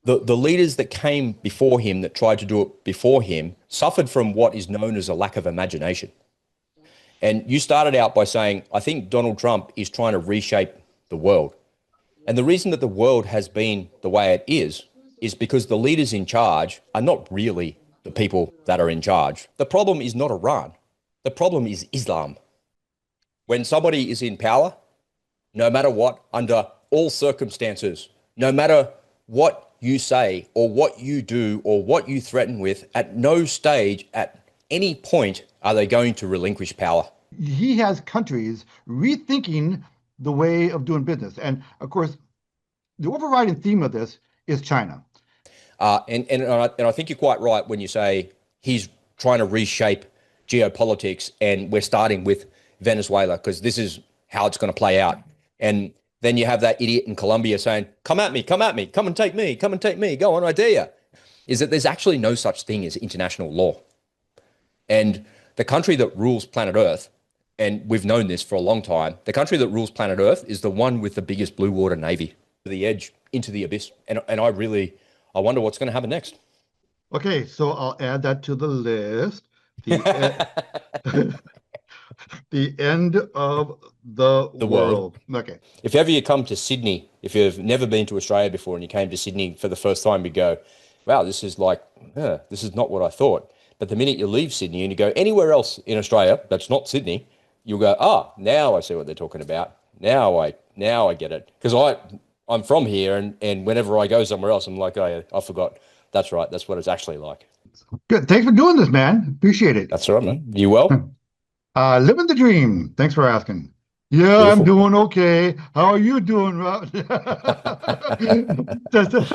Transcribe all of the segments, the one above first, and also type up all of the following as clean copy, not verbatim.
the leaders that came before him, that tried to do it before him, suffered from what is known as a lack of imagination. And you started out by saying, I think Donald Trump is trying to reshape the world. And the reason that the world has been the way it is because the leaders in charge are not really the people that are in charge. The problem is not Iran. The problem is Islam. When somebody is in power, no matter what, under all circumstances, no matter what you say or what you do or what you threaten with, at no stage, at any point, are they going to relinquish power. He has countries rethinking the way of doing business. And of course, the overriding theme of this is China. And I think you're quite right when you say he's trying to reshape geopolitics, and we're starting with Venezuela because this is how it's going to play out. And then you have that idiot in Colombia saying, come at me, come and take me, come and take me, go on, I dare you. Is that there's actually no such thing as international law. And the country that rules planet Earth, and we've known this for a long time, the country that rules planet Earth is the one with the biggest blue water navy, the edge into the abyss. And I wonder what's going to happen next. Okay, so I'll add that to the list. The end of the world. Okay. If ever you come to Sydney, if you've never been to Australia before and you came to Sydney for the first time, you go, wow, this is this is not what I thought. But the minute you leave Sydney and you go anywhere else in Australia that's not Sydney, you'll go, now I see what they're talking about. Now I get it. Because I'm from here, and whenever I go somewhere else, I'm like, oh, yeah, I forgot. That's right. That's what it's actually like. Good. Thanks for doing this, man. Appreciate it. That's all right, man. You well? Living the dream. Thanks for asking. Yeah, beautiful. I'm doing okay. How are you doing, Rob?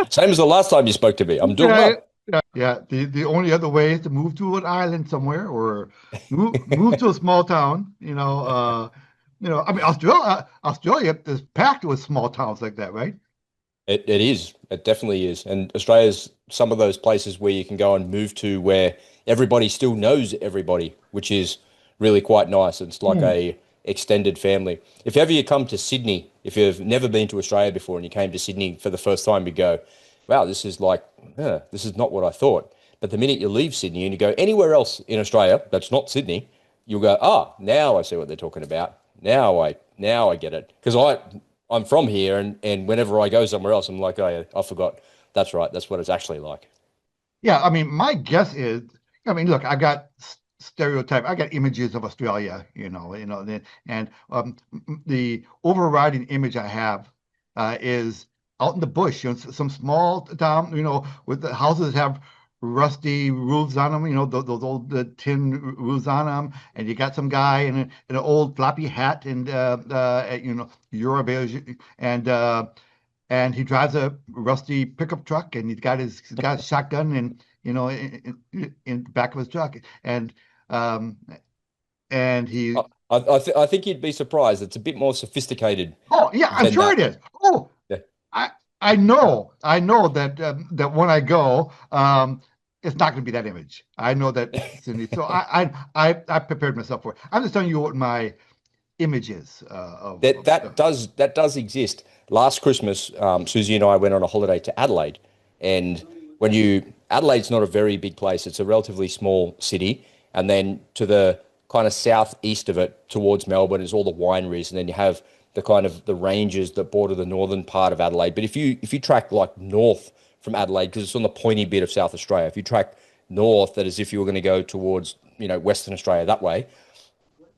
Same as the last time you spoke to me. I'm doing well. Yeah. The only other way is to move to an island somewhere or move to a small town. I mean, Australia is packed with small towns like that, right? It is. It definitely is. And Australia's some of those places where you can go and move to where everybody still knows everybody, which is really quite nice. It's like a extended family. If ever you come to Sydney, if you've never been to Australia before and you came to Sydney for the first time, you go, wow, this is this is not what I thought. But the minute you leave Sydney and you go anywhere else in Australia that's not Sydney, you'll go, now I see what they're talking about. Now I get it. Because I'm from here, and whenever I go somewhere else, I'm like, oh, yeah, I forgot. That's right. That's what it's actually like. Yeah, I mean, my guess is, look, I got stereotype. I got images of Australia, and the overriding image I have is out in the bush, some small town, with the houses have rusty roofs on them, those old tin roofs on them, and you got some guy in an old floppy hat and Eurobeige, and he drives a rusty pickup truck, and he's got his shotgun and in the back of his truck, and he. I think you'd be surprised. It's a bit more sophisticated. Oh yeah, I'm sure it is. Oh, yeah. I know that when I go, it's not going to be that image. I know that, Cindy. So I prepared myself for it. I'm just telling you what my image is. That does exist. Last Christmas, Susie and I went on a holiday to Adelaide, and Adelaide's not a very big place. It's a relatively small city, and then to the kind of southeast of it, towards Melbourne, is all the wineries, and then you have the kind of the ranges that border the northern part of Adelaide. But if you track like north from Adelaide, because it's on the pointy bit of South Australia, if you track north, that is if you were going to go towards Western Australia that way,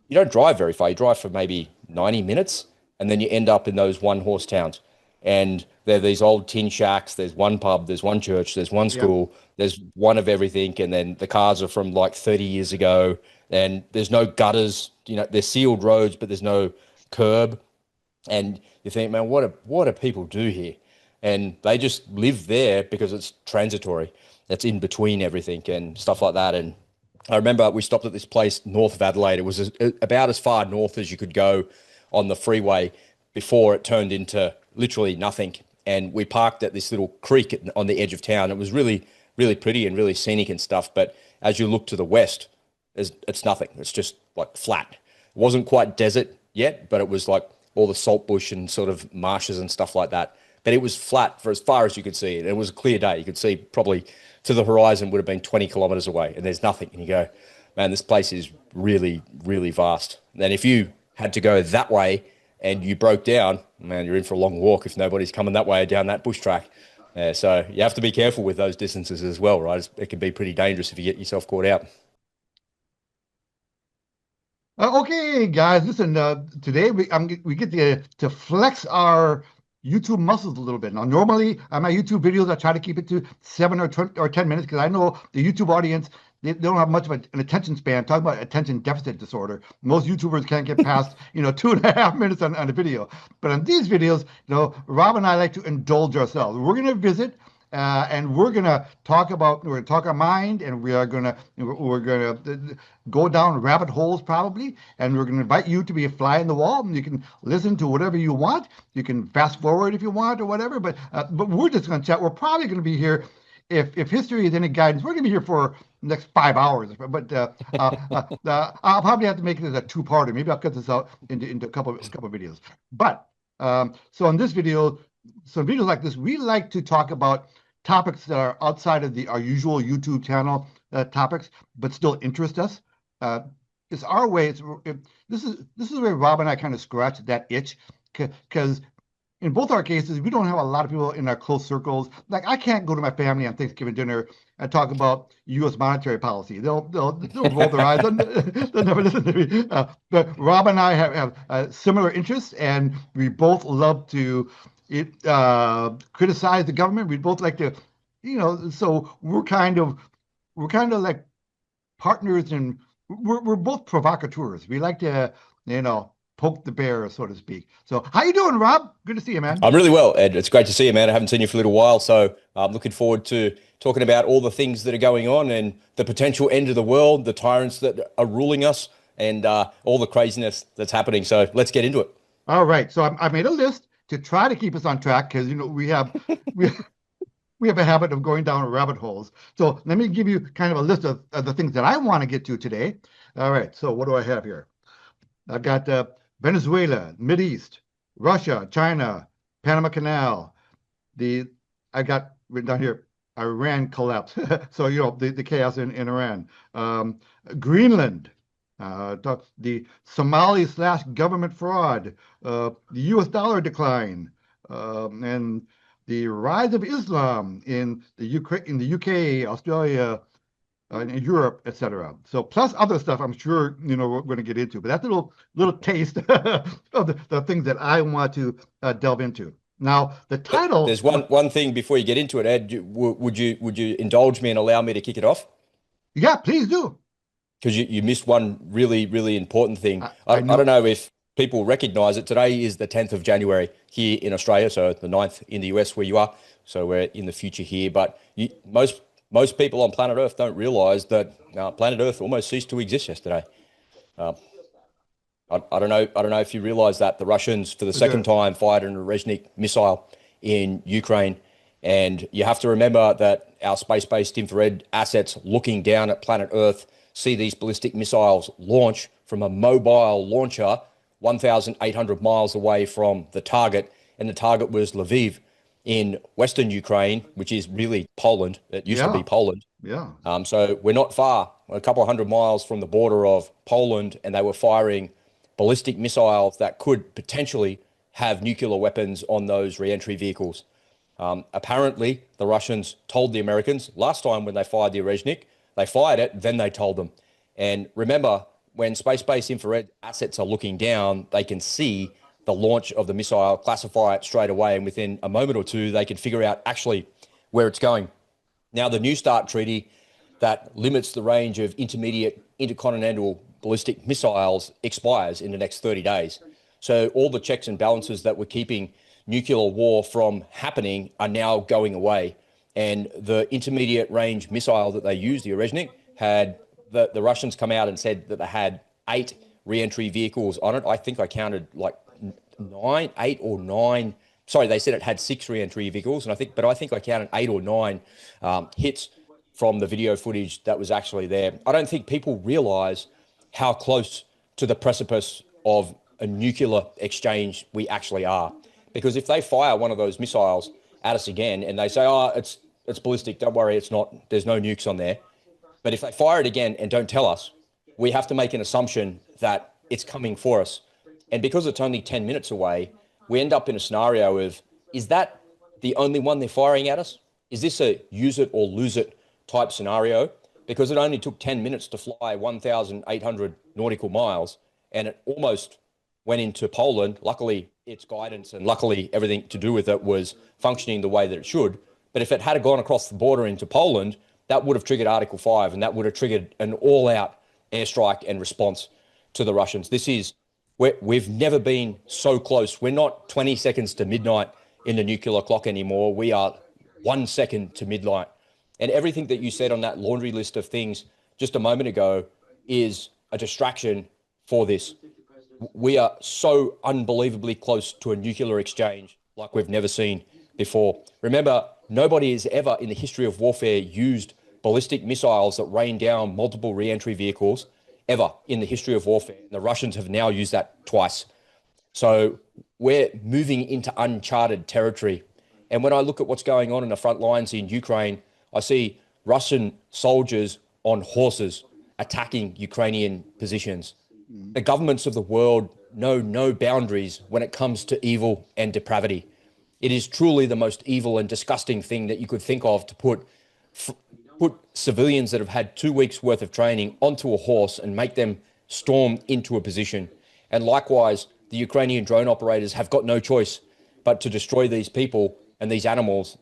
you don't drive very far. You drive for maybe 90 minutes, and then you end up in those one-horse towns. And there are these old tin shacks. There's one pub, there's one church, there's one school, there's one of everything, and then the cars are from like 30 years ago, and there's no gutters. There's sealed roads, but there's no curb. And you think, man, what do people do here? And they just live there because it's transitory. That's in between everything and stuff like that. And I remember we stopped at this place north of Adelaide. It was about as far north as you could go on the freeway before it turned into literally nothing. And we parked at this little creek on the edge of town. It was really, really pretty and really scenic and stuff. But as you look to the west, it's nothing. It's just like flat. It wasn't quite desert yet, but it was like all the salt bush and sort of marshes and stuff like that. but it was flat for as far as you could see it. It was a clear day. You could see probably to the horizon would have been 20 kilometers away, and there's nothing. And you go, man, this place is really, really vast. And if you had to go that way and you broke down, man, you're in for a long walk if nobody's coming that way down that bush track. So you have to be careful with those distances as well, right? It can be pretty dangerous if you get yourself caught out. Okay, guys, listen. Today we get to flex our YouTube muscles a little bit. Now, normally on my YouTube videos, I try to keep it to 7 or 10 minutes because I know the YouTube audience they don't have much of an attention span. Talking about attention deficit disorder, most YouTubers can't get past 2.5 minutes on a video. But on these videos, Rob and I like to indulge ourselves. We're going to visit. And we're gonna talk our mind, and we're gonna go down rabbit holes probably, and we're gonna invite you to be a fly in the wall, and you can listen to whatever you want. You can fast forward if you want or whatever, but we're just gonna chat. We're probably gonna be here. If history is any guidance, we're gonna be here for the next 5 hours. But I'll probably have to make it as a two-parter. Maybe I'll cut this out into a couple of videos. But so on this video, some videos like this, we like to talk about topics that are outside of our usual YouTube channel topics, but still interest us. It's our way. This is where Rob and I kind of scratch that itch, because in both our cases, we don't have a lot of people in our close circles. Like I can't go to my family on Thanksgiving dinner and talk about U.S. monetary policy. They'll roll their eyes. They'll never listen to me. But Rob and I have similar interests, and we both love to criticize the government. We both like to, so we're kind of like partners, and we're both provocateurs. We like to, poke the bear, so to speak. So how you doing, Rob? Good to see you, man. I'm really well, Ed. It's great to see you, man. I haven't seen you for a little while, so I'm looking forward to talking about all the things that are going on and the potential end of the world, the tyrants that are ruling us, and all the craziness that's happening. So let's get into it. All right. So I made a list to try to keep us on track because we have a habit of going down rabbit holes. So let me give you kind of a list of the things that I want to get to today. All right. So what do I have here? I've got Venezuela, Mideast, Russia, China, Panama Canal. I got written down here Iran collapse. So the chaos in Iran. Greenland. The Somali/government fraud, the U.S. dollar decline, and the rise of Islam in the UK, Australia, in Europe, etc. So plus other stuff, I'm sure we're going to get into. But that's a little taste of the things that I want to delve into. Now the title. There's one thing before you get into it, Ed. Would you indulge me and allow me to kick it off? Yeah, please do. Because you missed one really, really important thing. I don't know if people recognize it. Today is the 10th of January here in Australia, so the 9th in the US where you are. So we're in the future here. But most people on planet Earth don't realize that planet Earth almost ceased to exist yesterday. I don't know if you realize that the Russians, for the second time, fired an Reznik missile in Ukraine. And you have to remember that our space-based infrared assets looking down at planet Earth see these ballistic missiles launch from a mobile launcher 1,800 miles away from the target. And the target was Lviv in Western Ukraine, which is really Poland. It used to be Poland. Yeah. So we're not far, a couple of hundred miles from the border of Poland, and they were firing ballistic missiles that could potentially have nuclear weapons on those re-entry vehicles. Apparently, the Russians told the Americans last time when they fired the Reznik, they fired it, then they told them. And remember, when space-based infrared assets are looking down, they can see the launch of the missile, classify it straight away, and within a moment or two, they can figure out actually where it's going. Now, the New START treaty that limits the range of intermediate intercontinental ballistic missiles expires in the next 30 days. So all the checks and balances that were keeping nuclear war from happening are now going away. And the intermediate range missile that they used, the Reznik, had the Russians come out and said that they had 8 re-entry vehicles on it. I think I counted like 8 or 9. Sorry, they said it had 6 re-entry vehicles, and I think I counted 8 or 9 hits from the video footage that was actually there. I don't think people realize how close to the precipice of a nuclear exchange we actually are. Because if they fire one of those missiles at us again and they say, oh, it's ballistic, don't worry, it's not, there's no nukes on there. But if they fire it again and don't tell us, we have to make an assumption that it's coming for us. And because it's only 10 minutes away, we end up in a scenario of, is that the only one they're firing at us? Is this a use it or lose it type scenario? Because it only took 10 minutes to fly 1,800 nautical miles, and it almost went into Poland. Luckily, its guidance and luckily everything to do with it was functioning the way that it should. But if it had gone across the border into Poland, that would have triggered Article 5, and that would have triggered an all-out airstrike and response to the Russians. We've never been so close. We're not 20 seconds to midnight in the nuclear clock anymore. We are 1 second to midnight. And everything that you said on that laundry list of things just a moment ago is a distraction for this. We are so unbelievably close to a nuclear exchange like we've never seen before. Remember, nobody has ever in the history of warfare used ballistic missiles that rain down multiple re-entry vehicles ever in the history of warfare. And the Russians have now used that twice. So we're moving into uncharted territory. And when I look at what's going on in the front lines in Ukraine, I see Russian soldiers on horses attacking Ukrainian positions. The governments of the world know no boundaries when it comes to evil and depravity. It is truly the most evil and disgusting thing that you could think of to put civilians that have had 2 weeks worth of training onto a horse and make them storm into a position. And likewise, the Ukrainian drone operators have got no choice but to destroy these people and these animals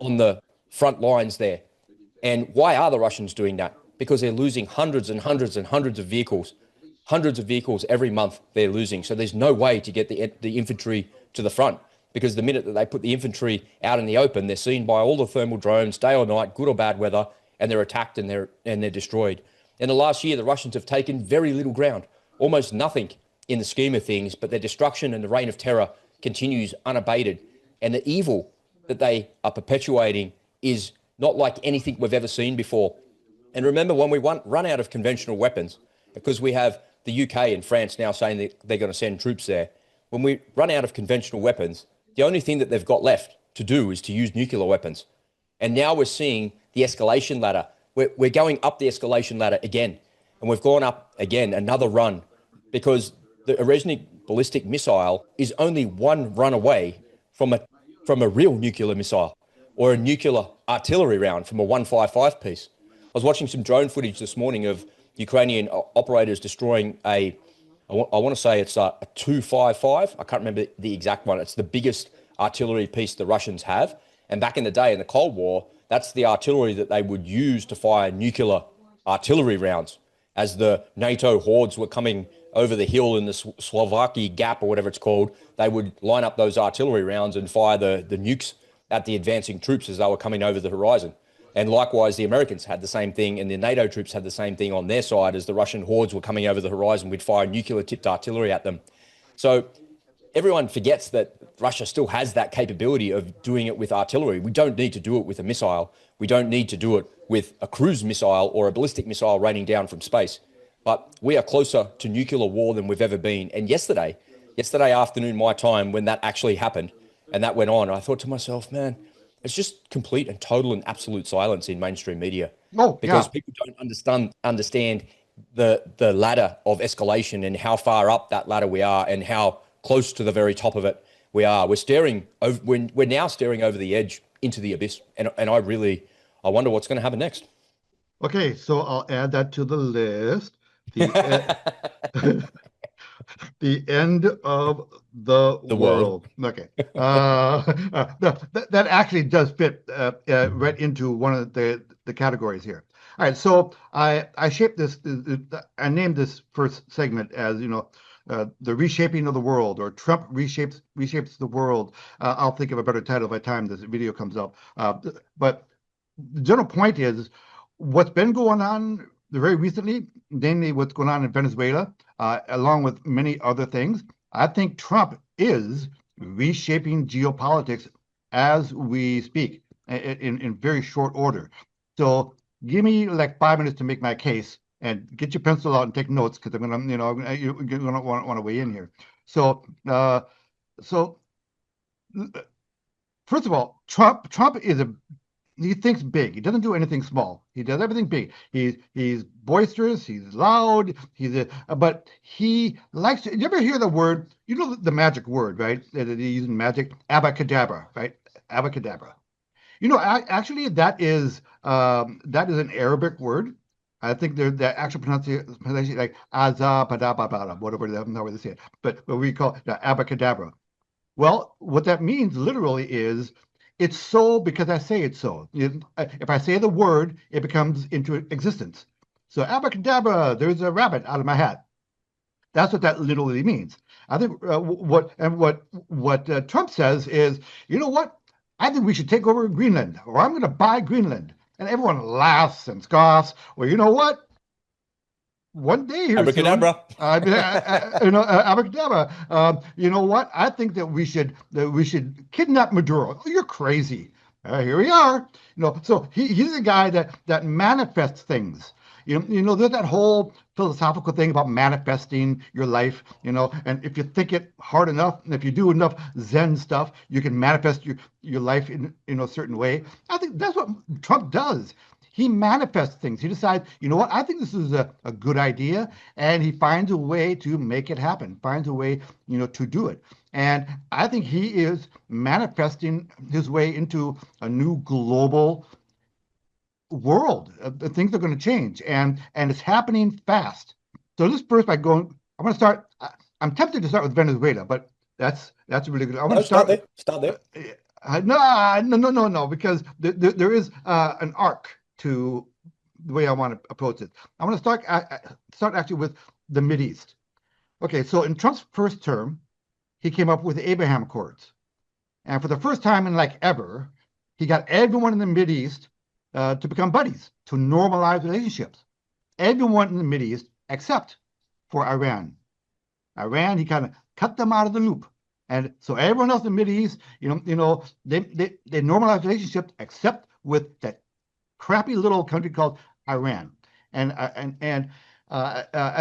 on the front lines there. And why are the Russians doing that? Because they're losing hundreds and hundreds and hundreds of vehicles every month they're losing. So there's no way to get the infantry to the front, because the minute that they put the infantry out in the open, they're seen by all the thermal drones, day or night, good or bad weather, and they're attacked and they're destroyed. In the last year, the Russians have taken very little ground, almost nothing in the scheme of things, but their destruction and the reign of terror continues unabated. And the evil that they are perpetuating is not like anything we've ever seen before. And remember, when we run out of conventional weapons, because we have the UK and France now saying that they're going to send troops there, when we run out of conventional weapons, the only thing that they've got left to do is to use nuclear weapons. And now we're seeing the escalation ladder. We're going up the escalation ladder again. And we've gone up again, another run, because the Orezhnik ballistic missile is only one run away from a real nuclear missile or a nuclear artillery round from a 155 piece. I was watching some drone footage this morning of Ukrainian operators destroying I want to say it's a 255. I can't remember the exact one. It's the biggest artillery piece the Russians have. And back in the day, in the Cold War, that's the artillery that they would use to fire nuclear artillery rounds. As the NATO hordes were coming over the hill in the Slovakia Gap or whatever it's called, they would line up those artillery rounds and fire the nukes at the advancing troops as they were coming over the horizon. And likewise, the Americans had the same thing, and the NATO troops had the same thing on their side. As the Russian hordes were coming over the horizon, we'd fire nuclear-tipped artillery at them. So everyone forgets that Russia still has that capability of doing it with artillery. We don't need to do it with a missile. We don't need to do it with a cruise missile or a ballistic missile raining down from space. But we are closer to nuclear war than we've ever been. And yesterday afternoon, my time, when that actually happened and that went on, I thought to myself, man, it's just complete and total and absolute silence in mainstream media. Because people don't understand the ladder of escalation and how far up that ladder we are and how close to the very top of it we are. We're now staring over the edge into the abyss. And I wonder what's going to happen next. Okay, so I'll add that to the list. The end of the world. Okay. That actually does fit right into one of the categories here. All right, so I shaped this. I named this first segment as the reshaping of the world, or Trump reshapes the world. I'll think of a better title by the time this video comes up. But the general point is what's been going on very recently, namely what's going on in Venezuela, along with many other things. I think Trump is reshaping geopolitics as we speak in very short order. So give me like 5 minutes to make my case, and get your pencil out and take notes, because I'm gonna, you're gonna want to weigh in here. So First of all, Trump is a he thinks big. He doesn't do anything small. He does everything big. He's boisterous. He's loud. But he likes to. You ever hear the word? You know the magic word, right? That they use in magic, abracadabra, right? Abracadabra. Actually, that is an Arabic word. I think the actual pronunciation like azapadababada, whatever however they say it. But we call it abracadabra. Well, what that means literally is it's so because I say it's so. If I say the word, it becomes into existence. So abracadabra, there's a rabbit out of my hat. That's what that literally means. I think what Trump says is, you know what? I think we should take over Greenland, or I'm going to buy Greenland. And everyone laughs and scoffs. Well, you know what? One day here soon. Abracadabra. Abracadabra. You know what? I think that we should kidnap Maduro. Oh, you're crazy. Here we are. So he's a guy that manifests things. There's that whole philosophical thing about manifesting your life. And if you think it hard enough, and if you do enough Zen stuff, you can manifest your life in a certain way. I think that's what Trump does. He manifests things. He decides, you know what, I think this is a good idea. And he finds a way to make it happen, finds a way, to do it. And I think he is manifesting his way into a new global world. Things are going to change, and it's happening fast. So let's first by going. I'm going to start. I'm tempted to start with Venezuela, but that's really good. I'm going No, to start there. Start there. no, because there is an arc to the way I want to approach it. I want to start actually with the Mideast. Okay, so in Trump's first term, he came up with the Abraham Accords, and for the first time in like ever, he got everyone in the Mideast to become buddies, to normalize relationships. Everyone in the Mideast except for Iran. Iran, he kind of cut them out of the loop. And so everyone else in the Mideast, they normalize relationships except with that crappy little country called Iran. And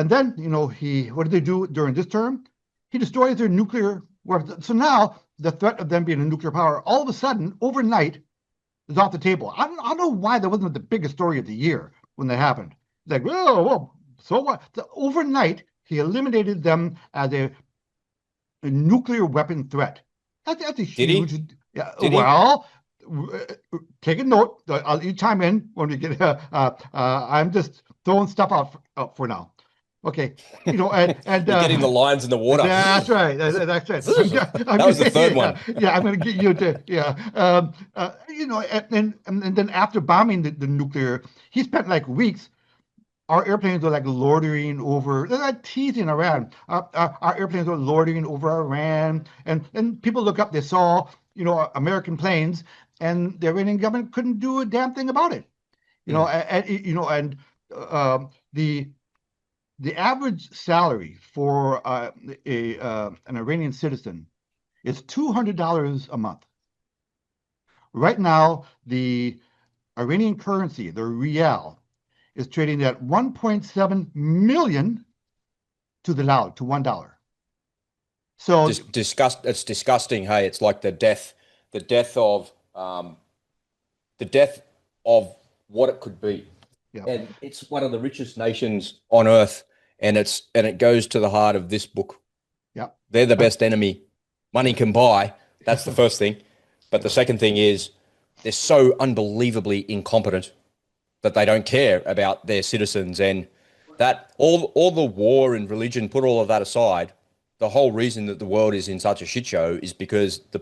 then he what did they do during this term? He destroys their nuclear weapons. So now the threat of them being a nuclear power, all of a sudden, overnight, is off the table. I don't know why that wasn't the biggest story of the year when that happened. It's like, whoa, so what? So overnight, he eliminated them as a nuclear weapon threat. That's a Did huge. he? Yeah. Did he? Well, take a note. You chime in when we get. I'm just throwing stuff out for now. Okay, and You're getting the lines in the water. that's right. That's right. That was the third one. Yeah, I'm going to get you to and then after bombing the nuclear, he spent like weeks. Our airplanes were like loitering over. They're like teasing Iran. Our airplanes were loitering over Iran, and people look up. They saw American planes, and the Iranian government couldn't do a damn thing about it. And the average salary for an Iranian citizen is $200 a month. Right now, the Iranian currency, the rial, is trading at 1.7 million to the dollar, to $1. So It's disgusting. Hey, it's like the death of what it could be. yeah, And it's one of the richest nations on earth, and it goes to the heart of this book. yeah, They're the best enemy money can buy. That's the first thing. But the second thing is they're so unbelievably incompetent that they don't care about their citizens, and that all the war and religion, put all of that aside, the whole reason that the world is in such a shit show is because the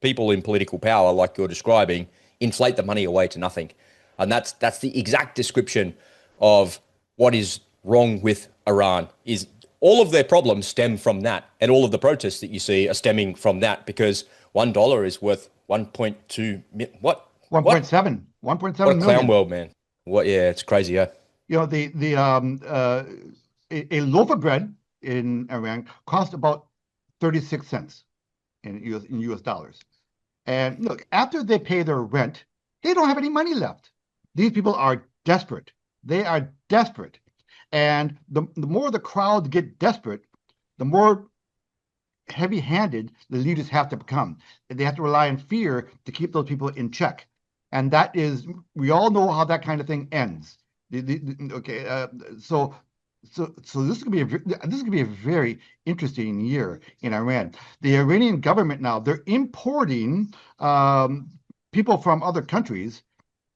people in political power, like you're describing, inflate the money away to nothing. And that's the exact description of what is wrong with Iran. Is all of their problems stem from that, and all of the protests that you see are stemming from that, because $1 is worth 1.2 what 1.7 what a clown million. world, man. What? Yeah, it's crazy. Yeah. A loaf of bread in Iran cost about 36 cents in US dollars. And look, after they pay their rent, they don't have any money left. These people are desperate. They are desperate. And the more the crowds get desperate, the more heavy-handed the leaders have to become. They have to rely on fear to keep those people in check. And that is, we all know how that kind of thing ends. Okay, so this is going to be a very interesting year in Iran. The Iranian government now, they're importing people from other countries,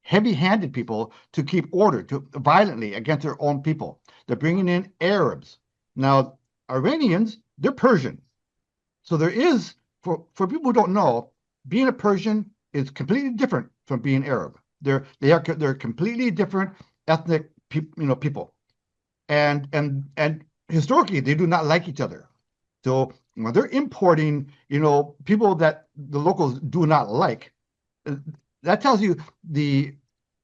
heavy-handed people, to keep order to violently against their own people. They're bringing in Arabs. Now, Iranians, they're Persian. So there is, for people who don't know, being a Persian is completely different from being Arab. They're completely different ethnic people, and historically they do not like each other. So when they're importing people that the locals do not like, that tells you the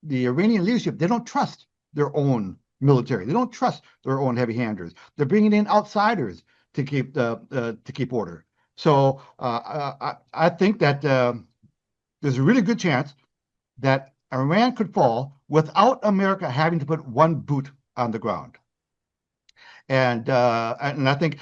Iranian leadership, they don't trust their own military. They don't trust their own heavy-handers. They're bringing in outsiders to keep order. So I think that there's a really good chance that Iran could fall without America having to put one boot on the ground. And I think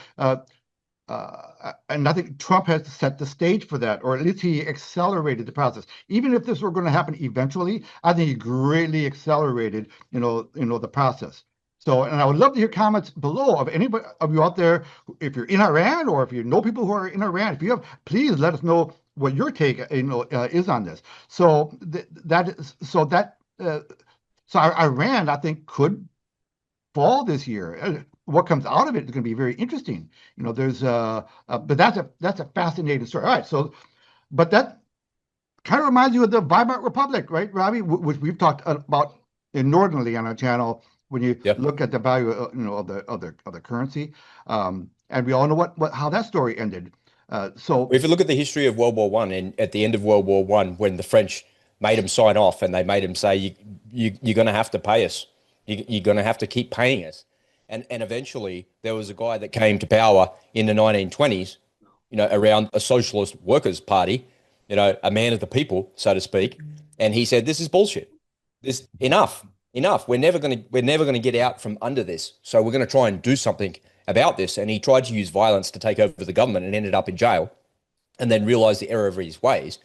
Trump has set the stage for that, or at least he accelerated the process. Even if this were going to happen eventually, I think he greatly accelerated, the process. So, and I would love to hear comments below of anybody of you out there, if you're in Iran or if you know people who are in Iran. If you have, please let us know what your take, is on this. So Iran, I think, could fall this year. What comes out of it is going to be very interesting. But that's a fascinating story. All right, so, but that kind of reminds you of the Weimar Republic, right, Robbie? Which we've talked about inordinately on our channel. When you look at the value, of the currency, and we all know how that story ended. So if you look at the history of World War One, and at the end of World War One, when the French made him sign off, and they made him say, you're going to have to pay us, you're going to have to keep paying us, and eventually there was a guy that came to power in the 1920s, around a socialist workers' party, a man of the people, so to speak, and he said, "This is bullshit. This enough." We're never going to get out from under this. So we're going to try and do something about this. And he tried to use violence to take over the government and ended up in jail, and then realized the error of his ways.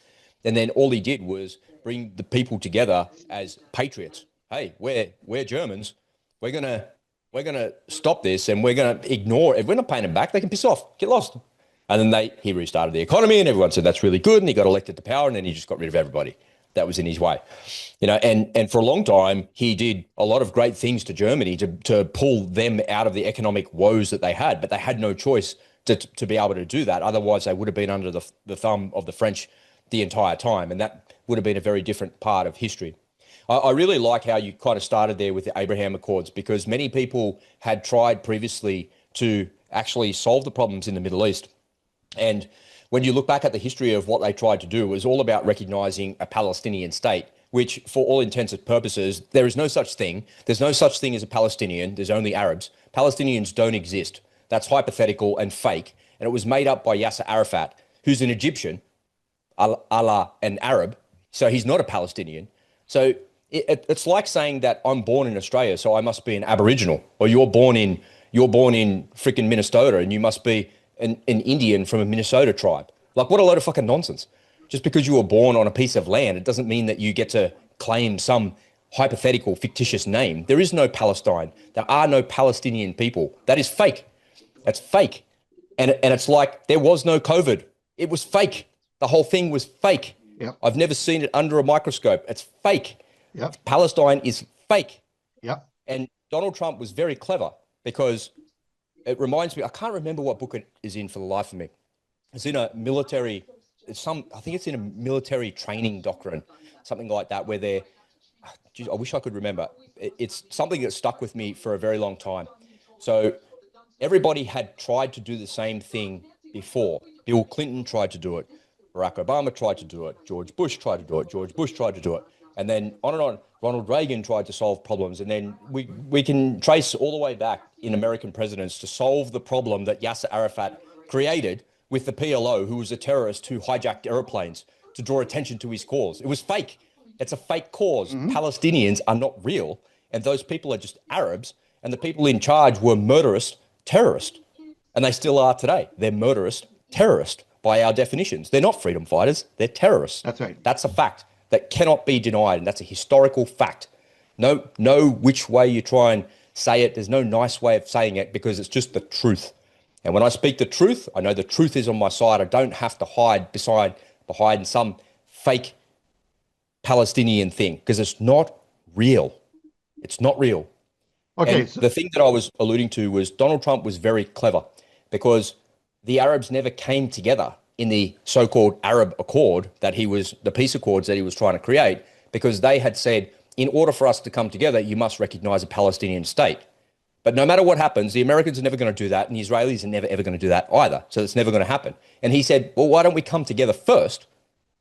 And then all he did was bring the people together as patriots. Hey, we're Germans. We're gonna stop this, and we're gonna ignore. If we're not paying them back, they can piss off, get lost. And then he restarted the economy, and everyone said that's really good. And he got elected to power, and then he just got rid of everybody that was in his way. And for a long time, he did a lot of great things to Germany to pull them out of the economic woes that they had, but they had no choice to be able to do that. Otherwise, they would have been under the thumb of the French the entire time, and that would have been a very different part of history. I really like how you kind of started there with the Abraham Accords, because many people had tried previously to actually solve the problems in the Middle East. And when you look back at the history of what they tried to do, it was all about recognizing a Palestinian state, which for all intents and purposes, there is no such thing. There's no such thing as a Palestinian. There's only Arabs. Palestinians don't exist. That's hypothetical and fake. And it was made up by Yasser Arafat, who's an Egyptian, Allah, an Arab. So he's not a Palestinian. So it's like saying that I'm born in Australia, so I must be an Aboriginal, or you're born in freaking Minnesota, and you must be an Indian from a Minnesota tribe. Like, what a load of fucking nonsense. Just because you were born on a piece of land, it doesn't mean that you get to claim some hypothetical, fictitious name. There is no Palestine. There are no Palestinian people. That is fake. That's fake. And it's like there was no COVID. It was fake. The whole thing was fake. Yep. I've never seen it under a microscope. It's fake. Yep. Palestine is fake. Yep. And Donald Trump was very clever, because it reminds me, I can't remember what book it is in for the life of me. It's in a military, I think it's in a military training doctrine, something like that, where I wish I could remember. It's something that stuck with me for a very long time. So everybody had tried to do the same thing before. Bill Clinton tried to do it. Barack Obama tried to do it. George Bush tried to do it. George Bush tried to do it. And then on and on. Ronald Reagan tried to solve problems. And then we can trace all the way back in American presidents to solve the problem that Yasser Arafat created with the PLO, who was a terrorist who hijacked airplanes to draw attention to his cause. It was fake. It's a fake cause. Mm-hmm. Palestinians are not real. And those people are just Arabs. And the people in charge were murderous terrorists. And they still are today. They're murderous terrorist by our definitions. They're not freedom fighters, they're terrorists. That's right. That's a fact that cannot be denied, and that's a historical fact. No which way you try and say it, there's no nice way of saying it, because it's just the truth. And when I speak the truth, I know the truth is on my side. I don't have to hide behind some fake Palestinian thing, because it's not real. It's not real. Okay. And the thing that I was alluding to was Donald Trump was very clever, because the Arabs never came together in the so-called Arab Accord the peace accords that he was trying to create, because they had said, in order for us to come together, you must recognize a Palestinian state. But no matter what happens, the Americans are never going to do that, and the Israelis are never, ever going to do that either. So it's never going to happen. And he said, well, why don't we come together first,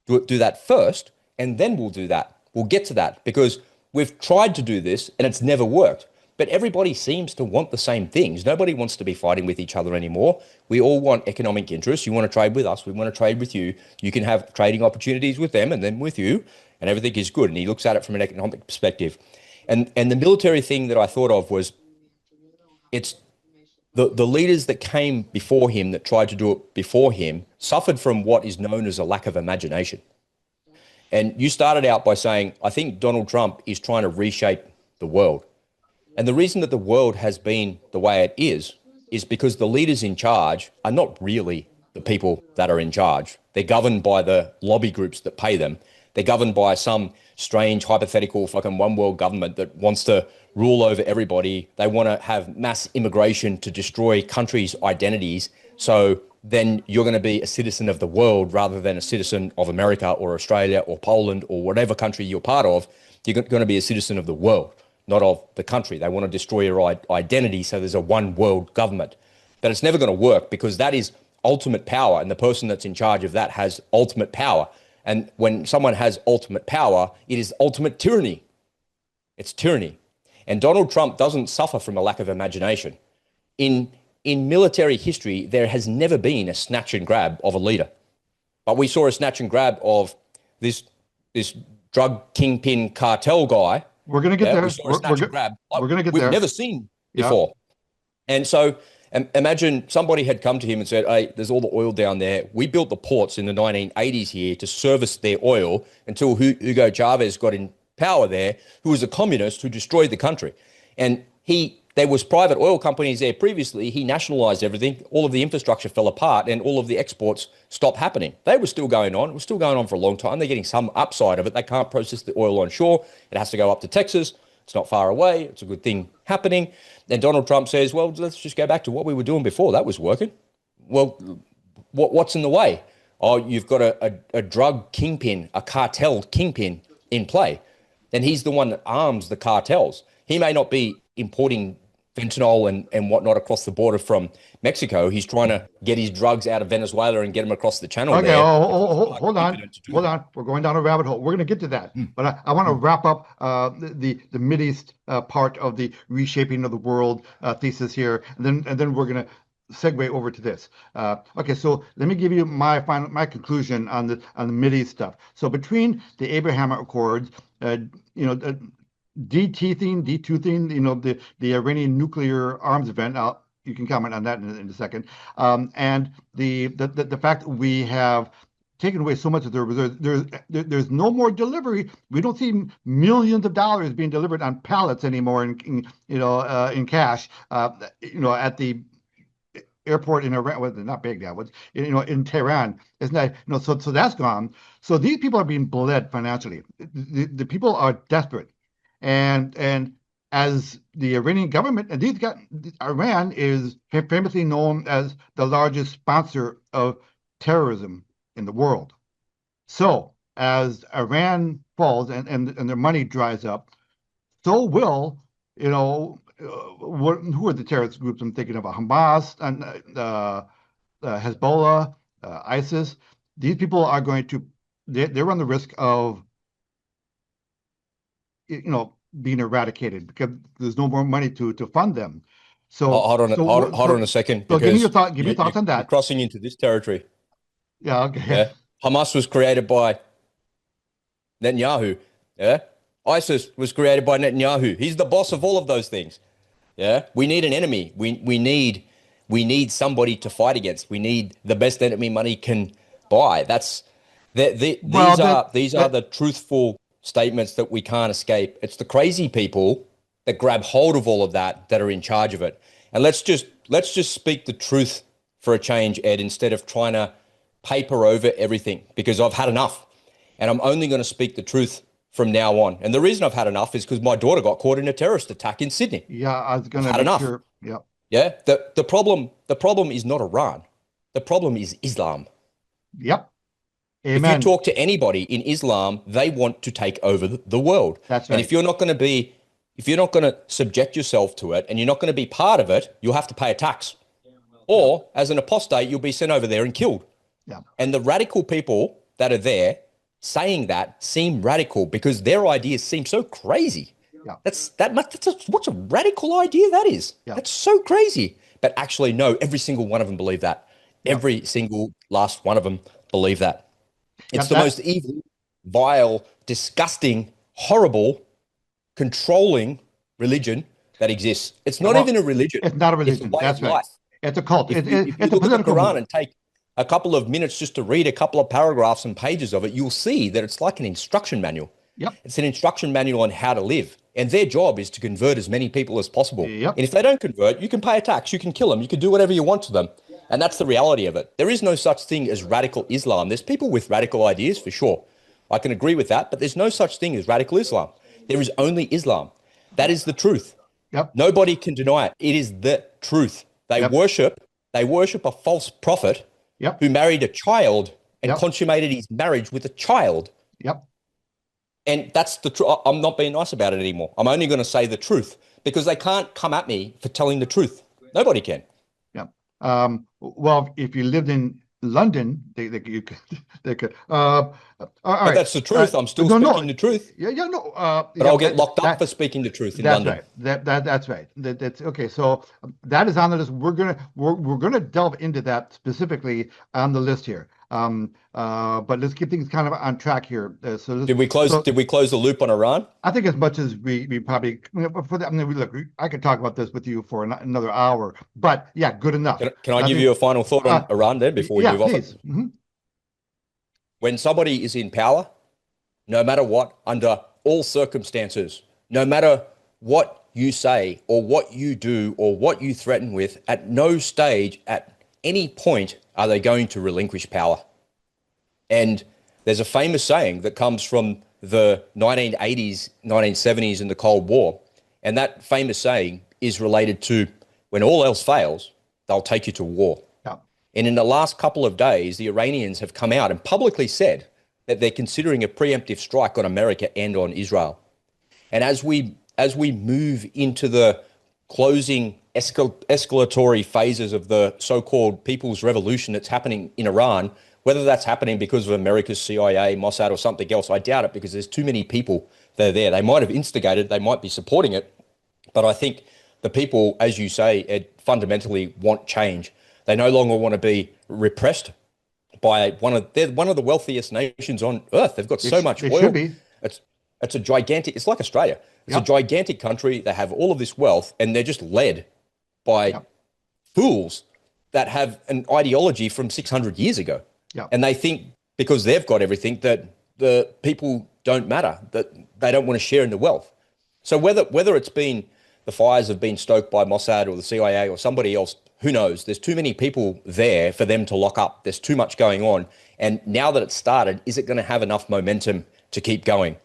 do that first, and then we'll do that. We'll get to that, because we've tried to do this, and it's never worked. But everybody seems to want the same things. Nobody wants to be fighting with each other anymore. We all want economic interests. You want to trade with us. We want to trade with you. You can have trading opportunities with them and then with you, and everything is good. And he looks at it from an economic perspective. And the military thing that I thought of was, it's the leaders that came before him, that tried to do it before him, suffered from what is known as a lack of imagination. And you started out by saying, I think Donald Trump is trying to reshape the world. And the reason that the world has been the way it is because the leaders in charge are not really the people that are in charge. They're governed by the lobby groups that pay them. They're governed by some strange, hypothetical fucking one world government that wants to rule over everybody. They want to have mass immigration to destroy countries' identities. So then you're going to be a citizen of the world rather than a citizen of America or Australia or Poland or whatever country you're part of. You're going to be a citizen of the world, not of the country. They want to destroy your identity, so there's a one world government. But it's never going to work, because that is ultimate power, and the person that's in charge of that has ultimate power. And when someone has ultimate power, it is ultimate tyranny. It's tyranny. And Donald Trump doesn't suffer from a lack of imagination. In military history, there has never been a snatch and grab of a leader. But we saw a snatch and grab of this drug kingpin cartel guy. We're going to get there. We saw a snatch and grab we're going to get we've there. never seen before. Yeah. And so imagine somebody had come to him and said, hey, there's all the oil down there. We built the ports in the 1980s here to service their oil until Hugo Chavez got in power there, who was a communist who destroyed the country. And there was private oil companies there previously. He nationalized everything. All of the infrastructure fell apart and all of the exports stopped happening. They were still going on. It was still going on for a long time. They're getting some upside of it. They can't process the oil on shore. It has to go up to Texas. It's not far away. It's a good thing happening. And Donald Trump says, well, let's just go back to what we were doing before. That was working. Well, what's in the way? Oh, you've got a drug kingpin, a cartel kingpin in play. And he's the one that arms the cartels. He may not be importing fentanyl and whatnot across the border from Mexico. He's trying to get his drugs out of Venezuela and get them across the channel. Okay, there. hold on. We're going down a rabbit hole. We're going to get to that. But I want to wrap up the Mideast part of the reshaping of the world thesis here, and then we're going to segue over to this. Okay, so let me give you my conclusion on the Mideast stuff. So between the Abraham Accords, detoothing, the Iranian nuclear arms event. You can comment on that in a second. And the fact that we have taken away so much of their reserves, there's no more delivery. We don't see millions of dollars being delivered on pallets anymore in cash. At the airport in Iran, well, not Baghdad, was in Tehran. Isn't that so that's gone. So these people are being bled financially. The people are desperate. And as the Iranian government, and Iran is famously known as the largest sponsor of terrorism in the world. So as Iran falls and their money dries up, so will, who are the terrorist groups I'm thinking of? Hamas and Hezbollah, ISIS. These people are going to, they run the risk of being eradicated because there's no more money to fund them. So hold on a second. So give me your thoughts on that. You're crossing into this territory. Yeah, okay. Yeah. Hamas was created by Netanyahu. Yeah. ISIS was created by Netanyahu. He's the boss of all of those things. Yeah. We need an enemy. We need We need somebody to fight against. We need the best enemy money can buy. Well, These are the truthful statements that we can't escape. It's the crazy people that grab hold of all of that are in charge of it. And let's just speak the truth for a change, Ed, instead of trying to paper over everything, because I've had enough. And I'm only going to speak the truth from now on. And the reason I've had enough is because my daughter got caught in a terrorist attack in Sydney. yeah, I was going I've to had make enough. sure. Yeah. Yeah. The problem is not Iran. The problem is Islam. Yep. If you Amen. talk to anybody in Islam, they want to take over the world. That's And right. if you're not going to subject yourself to it and you're not going to be part of it, you'll have to pay a tax. Or as an apostate, you'll be sent over there and killed. Yeah. And the radical people that are there saying that seem radical because their ideas seem so crazy. Yeah. What's a radical idea that is? Yeah. That's so crazy. But actually, no, every single one of them believe that. Yeah. Every single last one of them believe that. It's the that- most evil, vile, disgusting, horrible, controlling religion that exists. It's not even a religion. It's not a It's a religion. way That's of right. life. It's a cult. If you It's a look at the political Quran movement. and take a couple of minutes just to read a couple of paragraphs and pages of it, you'll see that it's like an instruction manual. Yep. It's an instruction manual on how to live. And their job is to convert as many people as possible. Yep. And if they don't convert, you can pay a tax, you can kill them, you can do whatever you want to them. And that's the reality of it. There is no such thing as radical Islam. There's people with radical ideas for sure. I can agree with that, but there's no such thing as radical Islam. There is only Islam. That is the truth. Yep. Nobody can deny it. It is the truth. They Yep. worship a false prophet Yep. who married a child and Yep. consummated his marriage with a child. Yep. And that's the truth. I'm not being nice about it anymore. I'm only going to say the truth because they can't come at me for telling the truth. Nobody can. Yeah. Well, if you lived in London, you could, they could. All But right. that's the truth. I'm still No, no. speaking the truth. Yeah, no. But I'll get locked up for speaking the truth in That's London. right. That's right. That's okay. So that is on the list. We're gonna delve into that specifically on the list here. But let's keep things kind of on track here. Did we close the loop on Iran? I think as much as we probably for that. I mean, look, I could talk about this with you for another hour. But yeah, good enough. Can I give you a final thought on Iran then before we move off it? Mm-hmm. When somebody is in power, no matter what, under all circumstances, no matter what you say or what you do or what you threaten with, at no stage, at any point, are they going to relinquish power. And there's a famous saying that comes from the 1980s, 1970s and the Cold War. And that famous saying is related to when all else fails, they'll take you to war. Yeah. And in the last couple of days, the Iranians have come out and publicly said that they're considering a preemptive strike on America and on Israel. And as we move into the closing escalatory phases of the so-called People's Revolution that's happening in Iran, whether that's happening because of America's CIA, Mossad, or something else, I doubt it because there's too many people that are there. They might have instigated, they might be supporting it, but I think the people, as you say, fundamentally want change. They no longer want to be repressed by they're one of the wealthiest nations on earth. They've got so much oil. Should be. It's a gigantic, it's like Australia. It's a gigantic country. They have all of this wealth and they're just led by fools that have an ideology from 600 years ago. And they think because they've got everything that the people don't matter, that they don't want to share in the wealth. So whether it's been the fires have been stoked by Mossad or the CIA or somebody else, who knows? There's too many people there for them to lock up. There's too much going on. And now that it's started, is it going to have enough momentum to keep going?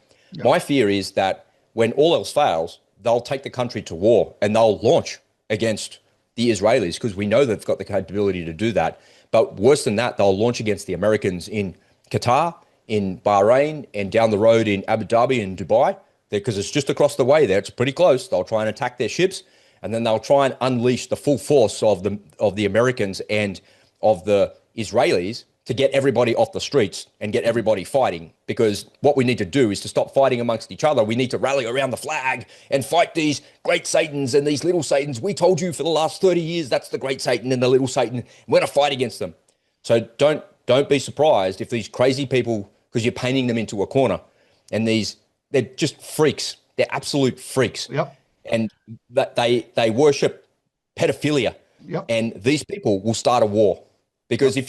My fear is that when all else fails, they'll take the country to war and they'll launch against the Israelis because we know they've got the capability to do that. But worse than that, they'll launch against the Americans in Qatar, in Bahrain, and down the road in Abu Dhabi and Dubai, because it's just across the way there. It's pretty close. They'll try and attack their ships, and then they'll try and unleash the full force of the Americans and of the Israelis to get everybody off the streets and get everybody fighting. Because what we need to do is to stop fighting amongst each other. We need to rally around the flag and fight these great Satans and these little Satans. We told you for the last 30 years that's the great Satan and the little Satan. We're going to fight against them. So don't be surprised if these crazy people, because you're painting them into a corner, and they're just freaks. They're absolute freaks. Yep. And that they worship pedophilia. Yep. And these people will start a war because Yep.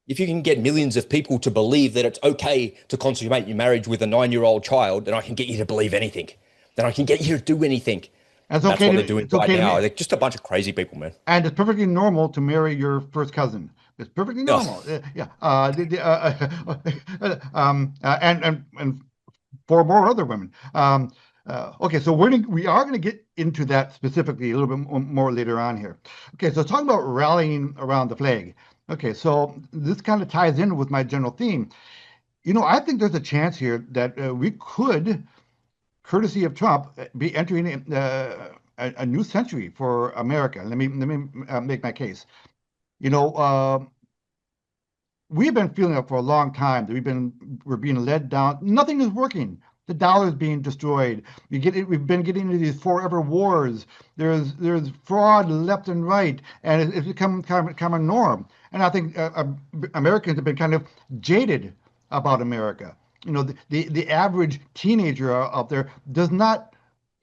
if you can get millions of people to believe that it's okay to consummate your marriage with a 9-year-old child, then I can get you to believe anything. Then I can get you to do anything. And And that's what they're doing it's right okay to now. marry. They're just a bunch of crazy people, man. And it's perfectly normal to marry your first cousin. It's perfectly Ugh. normal. Yeah. And four more other women. Okay, so we are gonna get into that specifically a little bit more later on here. Okay, so talking about rallying around the flag. Okay, so this kind of ties in with my general theme. I think there's a chance here that we could, courtesy of Trump, be entering a new century for America. Let me make my case. You know, uh, we've been feeling it for a long time that we're being led down. Nothing is working. The dollar is being destroyed. We've been getting into these forever wars. There's fraud left and right, and it's become kind of a norm. And I think Americans have been kind of jaded about America. The average teenager out there does not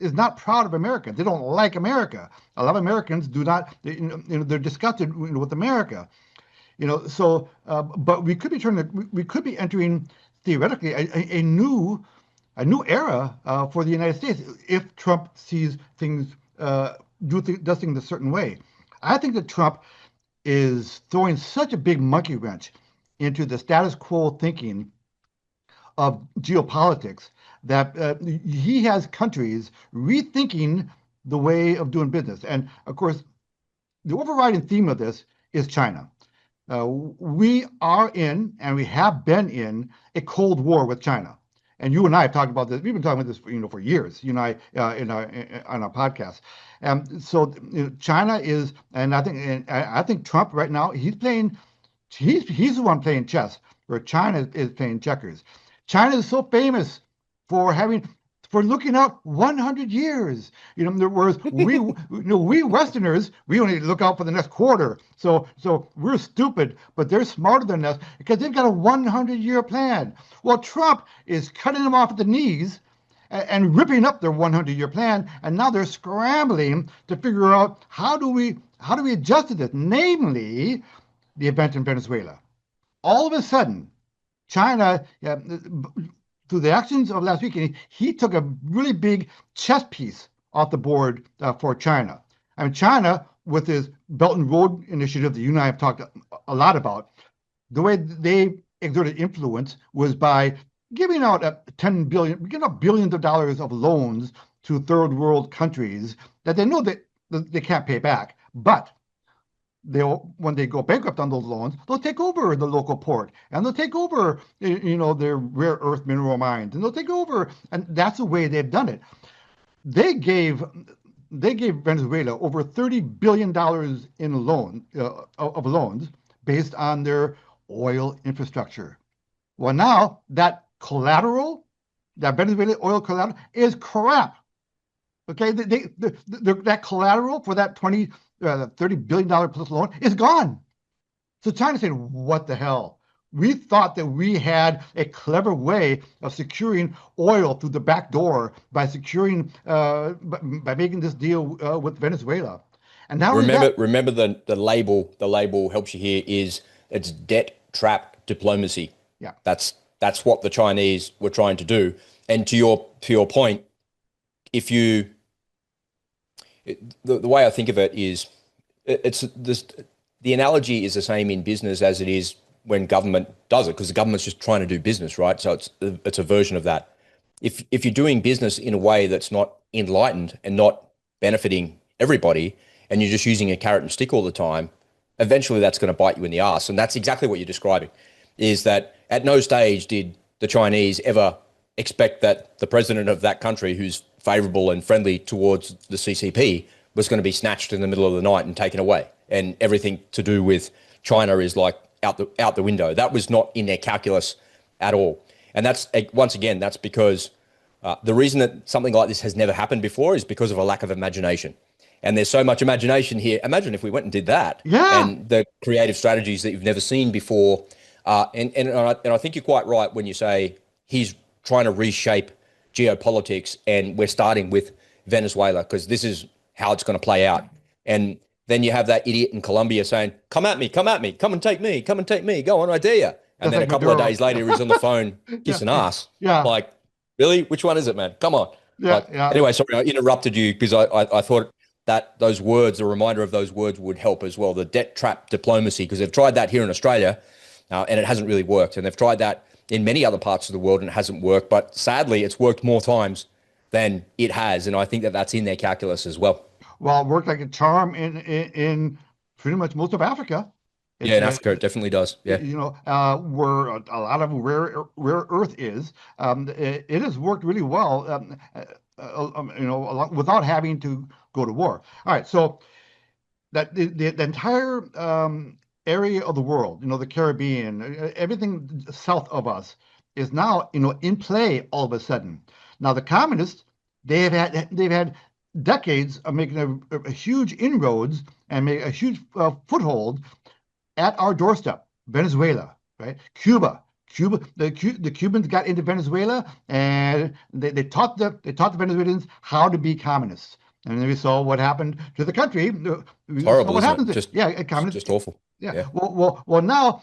is not proud of America. They don't like America. A lot of Americans do not. They're disgusted with America. But we could be entering theoretically a new era for the United States if Trump sees things does things a certain way. I think that Trump is throwing such a big monkey wrench into the status quo thinking of geopolitics that he has countries rethinking the way of doing business. And of course, the overriding theme of this is China. We are in, and we have been in, a Cold War with China. And you and I have talked about this. We've been talking about this, for years. You and I, on our podcast. So China is, and I think Trump right now he's playing. He's the one playing chess, where China is playing checkers. China is so famous for having for looking out 100 years. Whereas we Westerners, we only look out for the next quarter. So we're stupid, but they're smarter than us because they've got a 100-year plan. Well, Trump is cutting them off at the knees and ripping up their 100-year plan, and now they're scrambling to figure out how do we adjust to this, namely the event in Venezuela. All of a sudden, China, through the actions of last week, he took a really big chess piece off the board for China. I mean, China, with his Belt and Road Initiative that you and I have talked a lot about, the way they exerted influence was by giving out giving out billions of dollars of loans to third world countries that they know that they can't pay back. But when they go bankrupt on those loans, they'll take over the local port and they'll take over, their rare earth mineral mines, and they'll take over, and that's the way they've done it. They gave Venezuela over $30 billion of loans based on their oil infrastructure. Well, now that Venezuela oil collateral is crap. Okay, that collateral for that $30 billion plus loan is gone. So China said, what the hell? We thought that we had a clever way of securing oil through the back door by making this deal with Venezuela. And not only that, Remember the label helps you here is it's debt trap diplomacy. yeah, That's what the Chinese were trying to do. And to your point, if you the way I think of it is it's this the analogy is the same in business as it is when government does it, because the government's just trying to do business, right? So it's a version of that. If you're doing business in a way that's not enlightened and not benefiting everybody, and you're just using a carrot and stick all the time, eventually that's going to bite you in the ass. And that's exactly what you're describing, is that at no stage did the Chinese ever expect that the president of that country, who's favorable and friendly towards the CCP, was going to be snatched in the middle of the night and taken away. And everything to do with China is like out the window. That was not in their calculus at all. And that's, once again, that's because the reason that something like this has never happened before is because of a lack of imagination. And there's so much imagination here. Imagine if we went and did that, yeah, and the creative strategies that you've never seen before. And I think you're quite right when you say he's trying to reshape geopolitics, and we're starting with Venezuela because this is how it's going to play out. And then you have that idiot in Colombia saying, come at me, come at me, come and take me, come and take me, go on, I dare you. And Just then a like couple of Maduro. days later, he's on the phone Yeah, kissing ass. yeah, Like, really? Which one is it, man? Come on. yeah, But yeah. anyway, sorry, I interrupted you because I thought that those words, a reminder of those words would help as well. The debt trap diplomacy, because they've tried that here in Australia and it hasn't really worked. And they've tried that in many other parts of the world and it hasn't worked. But sadly, it's worked more times than it has. And I think that that's in their calculus as well. Well, it worked like a charm in pretty much most of Africa. Yeah, It's in Africa, it definitely does. Yeah. where a lot of rare earth is. It has worked really well. Without having to go to war. All right, so that the entire area of the world, the Caribbean, everything south of us is now, in play all of a sudden. Now the communists, they've had decades of making a huge inroads and make a huge foothold at our doorstep. Venezuela, right? Cuba, the Cubans got into Venezuela and they taught the Venezuelans how to be communists. And then we saw what happened to the country. It's We saw horrible, what isn't it? happens. Yeah, It's communists. just awful. Yeah. Yeah. Well. Now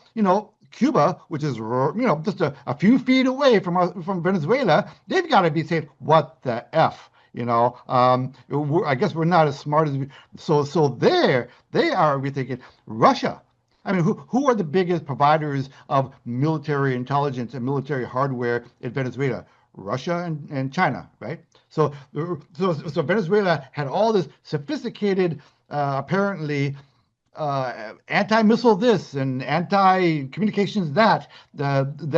Cuba, which is just a few feet away from Venezuela, they've got to be saying, "What the f?" I guess we're not as smart as we. So they are rethinking Russia. I mean, who are the biggest providers of military intelligence and military hardware in Venezuela? Russia and China, right? So Venezuela had all this sophisticated, apparently anti-missile this and anti-communications that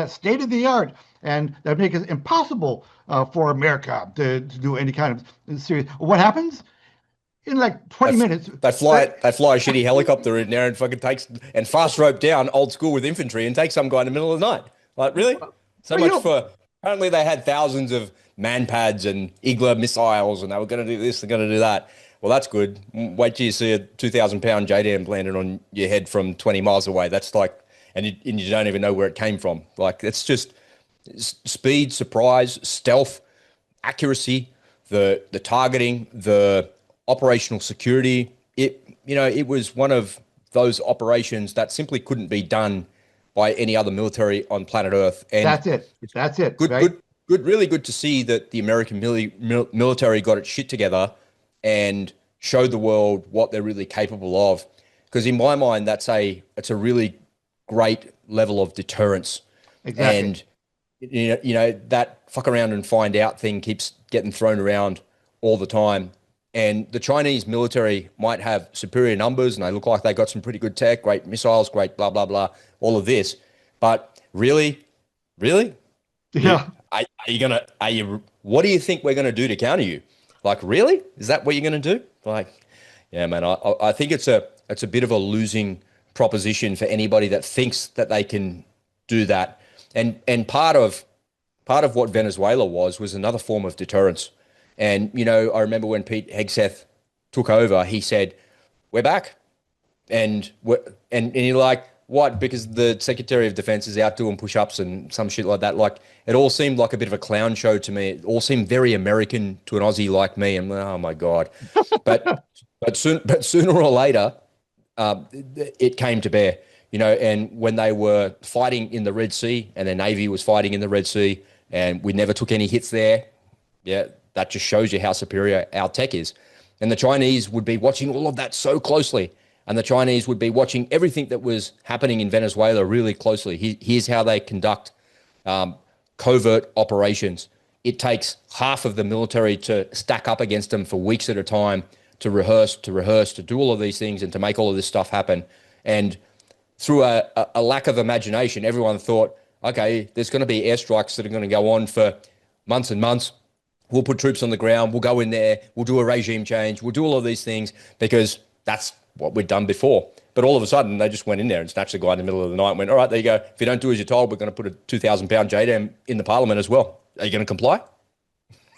state of the art, and that make it impossible for America to do any kind of serious. What happens? In like 20 minutes. They fly a shitty helicopter in there and fucking takes and fast rope down old school with infantry and take some guy in the middle of the night. Like, really? So Well, much for apparently they had thousands of man pads and Igla missiles and they were going to do this, they're going to do that. Well, that's good. Wait till you see a 2,000-pound JDAM landed on your head from 20 miles away. That's like, and you don't even know where it came from. Like, it's just speed, surprise, stealth, accuracy, the targeting, the operational security. It was one of those operations that simply couldn't be done by any other military on planet Earth. And that's it. That's it. good, right? really good to see that the American military got its shit together and showed the world what they're really capable of. Because in my mind, it's a really great level of deterrence. Exactly. And that fuck around and find out thing keeps getting thrown around all the time. And the Chinese military might have superior numbers and they look like they got some pretty good tech, great missiles, great blah, blah, blah, all of this. But really? Yeah. What do you think we're going to do to counter you? Like, really? Is that what you're going to do? Like, yeah, man, I think it's a bit of a losing proposition for anybody that thinks that they can do that. And part of what Venezuela was another form of deterrence. And, I remember when Pete Hegseth took over, he said, we're back. And you're like, what? Because the Secretary of Defense is out doing push-ups and some shit like that. Like, it all seemed like a bit of a clown show to me. It all seemed very American to an Aussie like me. And oh my God. But sooner or later, it came to bear, and when they were fighting in the Red Sea and their Navy was fighting in the Red Sea and we never took any hits there. Yeah. That just shows you how superior our tech is. And the Chinese would be watching all of that so closely. And the Chinese would be watching everything that was happening in Venezuela really closely. Here's how they conduct covert operations. It takes half of the military to stack up against them for weeks at a time, to rehearse, to do all of these things and to make all of this stuff happen. And through a lack of imagination, everyone thought, okay, there's going to be airstrikes that are going to go on for months and months. We'll put troops on the ground. We'll go in there. We'll do a regime change. We'll do all of these things because that's what we'd done before. But all of a sudden, they just went in there and snatched the guy in the middle of the night and went, all right, there you go. If you don't do as you're told, we're going to put a 2,000-pound JDAM in the parliament as well. Are you going to comply?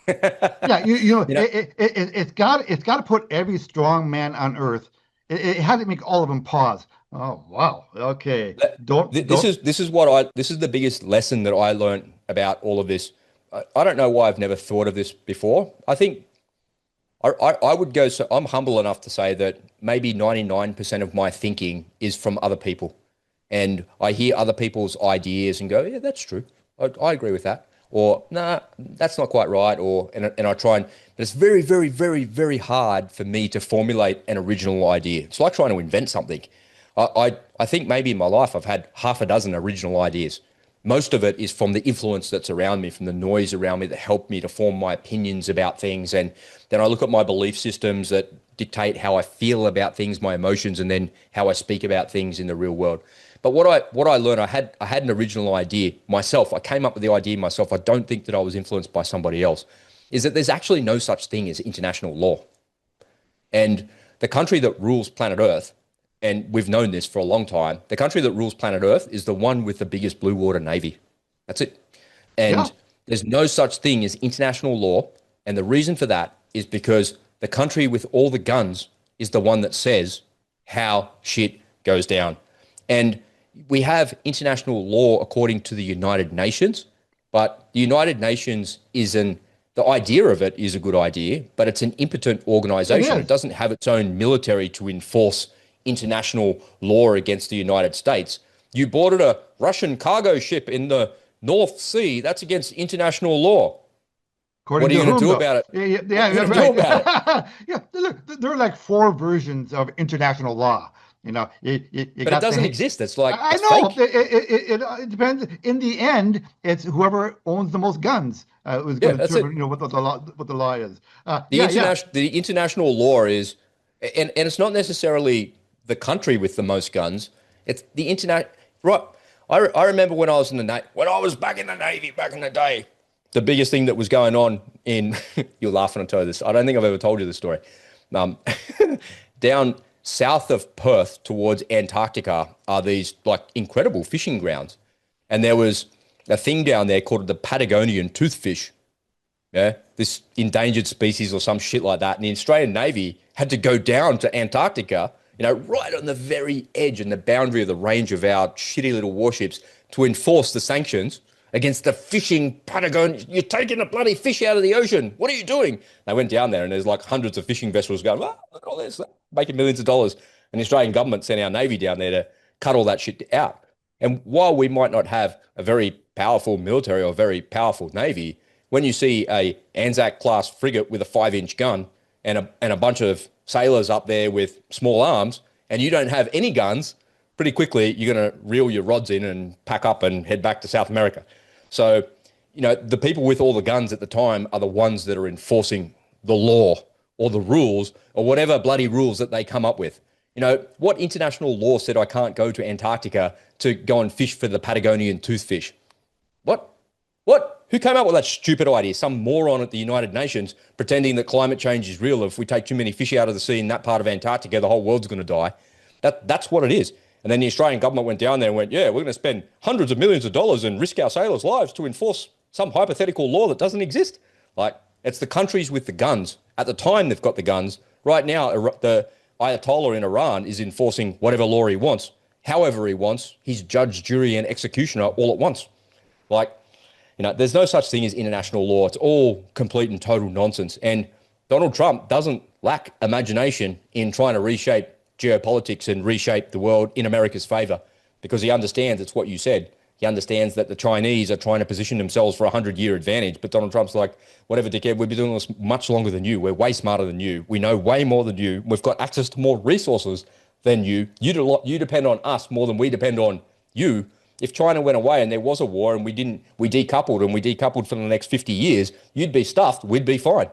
Yeah, it's got to put every strong man on earth. It has to make all of them pause. Oh wow, okay. This is the biggest lesson that I learned about all of this. I don't know why I've never thought of this before. I think I would go, so I'm humble enough to say that maybe 99% of my thinking is from other people. And I hear other people's ideas and go, yeah, that's true. I agree with that. Or, nah, that's not quite right. Or, and I try and, but it's very, very, very, very hard for me to formulate an original idea. It's like trying to invent something. I think maybe in my life I've had half a dozen original ideas. Most of it is from the influence that's around me, from the noise around me that helped me to form my opinions about things. And then I look at my belief systems that dictate how I feel about things, my emotions, and then how I speak about things in the real world. But what I learned, I had an original idea myself. I came up with the idea myself. I don't think that I was influenced by somebody else. Is that there's actually no such thing as international law. And the country that rules planet Earth, and we've known this for a long time, the country that rules planet Earth is the one with the biggest blue water navy. That's it. Yeah. And there's no such thing as international law. And the reason for that is because the country with all the guns is the one that says how shit goes down. And we have international law according to the United Nations, but the United Nations the idea of it is a good idea, but it's an impotent It organization. It is. doesn't have its own military to enforce international law against the United States. You boarded a Russian cargo ship in the North Sea. That's against international law. What According are you to going to whom, do though? about it? Yeah, yeah, What are yeah, you yeah, going to do right. about it? Yeah, look, there are like four versions of international law. You But it got doesn't exist. It's like, I it's know fake. it depends. In the end, it's whoever owns the most guns who's Yeah, going to that's determine, it. what the law is. The Yeah. international law is, and it's not necessarily the country with the most guns. It's the internet. Right. I remember when I was in the when I was back in the Navy back in the day, the biggest thing that was going on in, you're laughing when I tell you this. I don't think I've ever told you this story. Um, down south of Perth towards Antarctica are these like incredible fishing grounds. And there was a thing down there called the Patagonian toothfish, yeah, this endangered species or some shit like that. And the Australian Navy had to go down to Antarctica, right on the very edge and the boundary of the range of our shitty little warships to enforce the sanctions against the fishing Patagon. You're taking a bloody fish out of the ocean. What are you doing? They went down there and there's like hundreds of fishing vessels going, oh, look at all this, making millions of dollars. And the Australian government sent our Navy down there to cut all that shit out. And while we might not have a very powerful military or very powerful Navy, when you see a Anzac class frigate with a 5-inch gun and a bunch of sailors up there with small arms, and you don't have any guns, pretty quickly you're going to reel your rods in and pack up and head back to South America. So, the people with all the guns at the time are the ones that are enforcing the law or the rules or whatever bloody rules that they come up with. What international law said I can't go to Antarctica to go and fish for the Patagonian toothfish? What? What? Who came up with that stupid idea? Some moron at the United Nations pretending that climate change is real. If we take too many fish out of the sea in that part of Antarctica, the whole world's going to die. That's what it is. And then the Australian government went down there and went, yeah, we're going to spend hundreds of millions of dollars and risk our sailors' lives to enforce some hypothetical law that doesn't exist. Like, it's the countries with the guns. At the time, they've got the guns. Right now, the Ayatollah in Iran is enforcing whatever law he wants, however he wants. He's judge, jury, and executioner all at once. Like, there's no such thing as international law. It's all complete and total nonsense. And Donald Trump doesn't lack imagination in trying to reshape geopolitics and reshape the world in America's favor because he understands it's what you said. He understands that the Chinese are trying to position themselves for a 100-year advantage. But Donald Trump's like, whatever, dickhead, we've been doing this much longer than you. We're way smarter than you. We know way more than you. We've got access to more resources than you. You depend on us more than we depend on you. If China went away and there was a war and we decoupled for the next 50 years, you'd be stuffed, we'd be fine.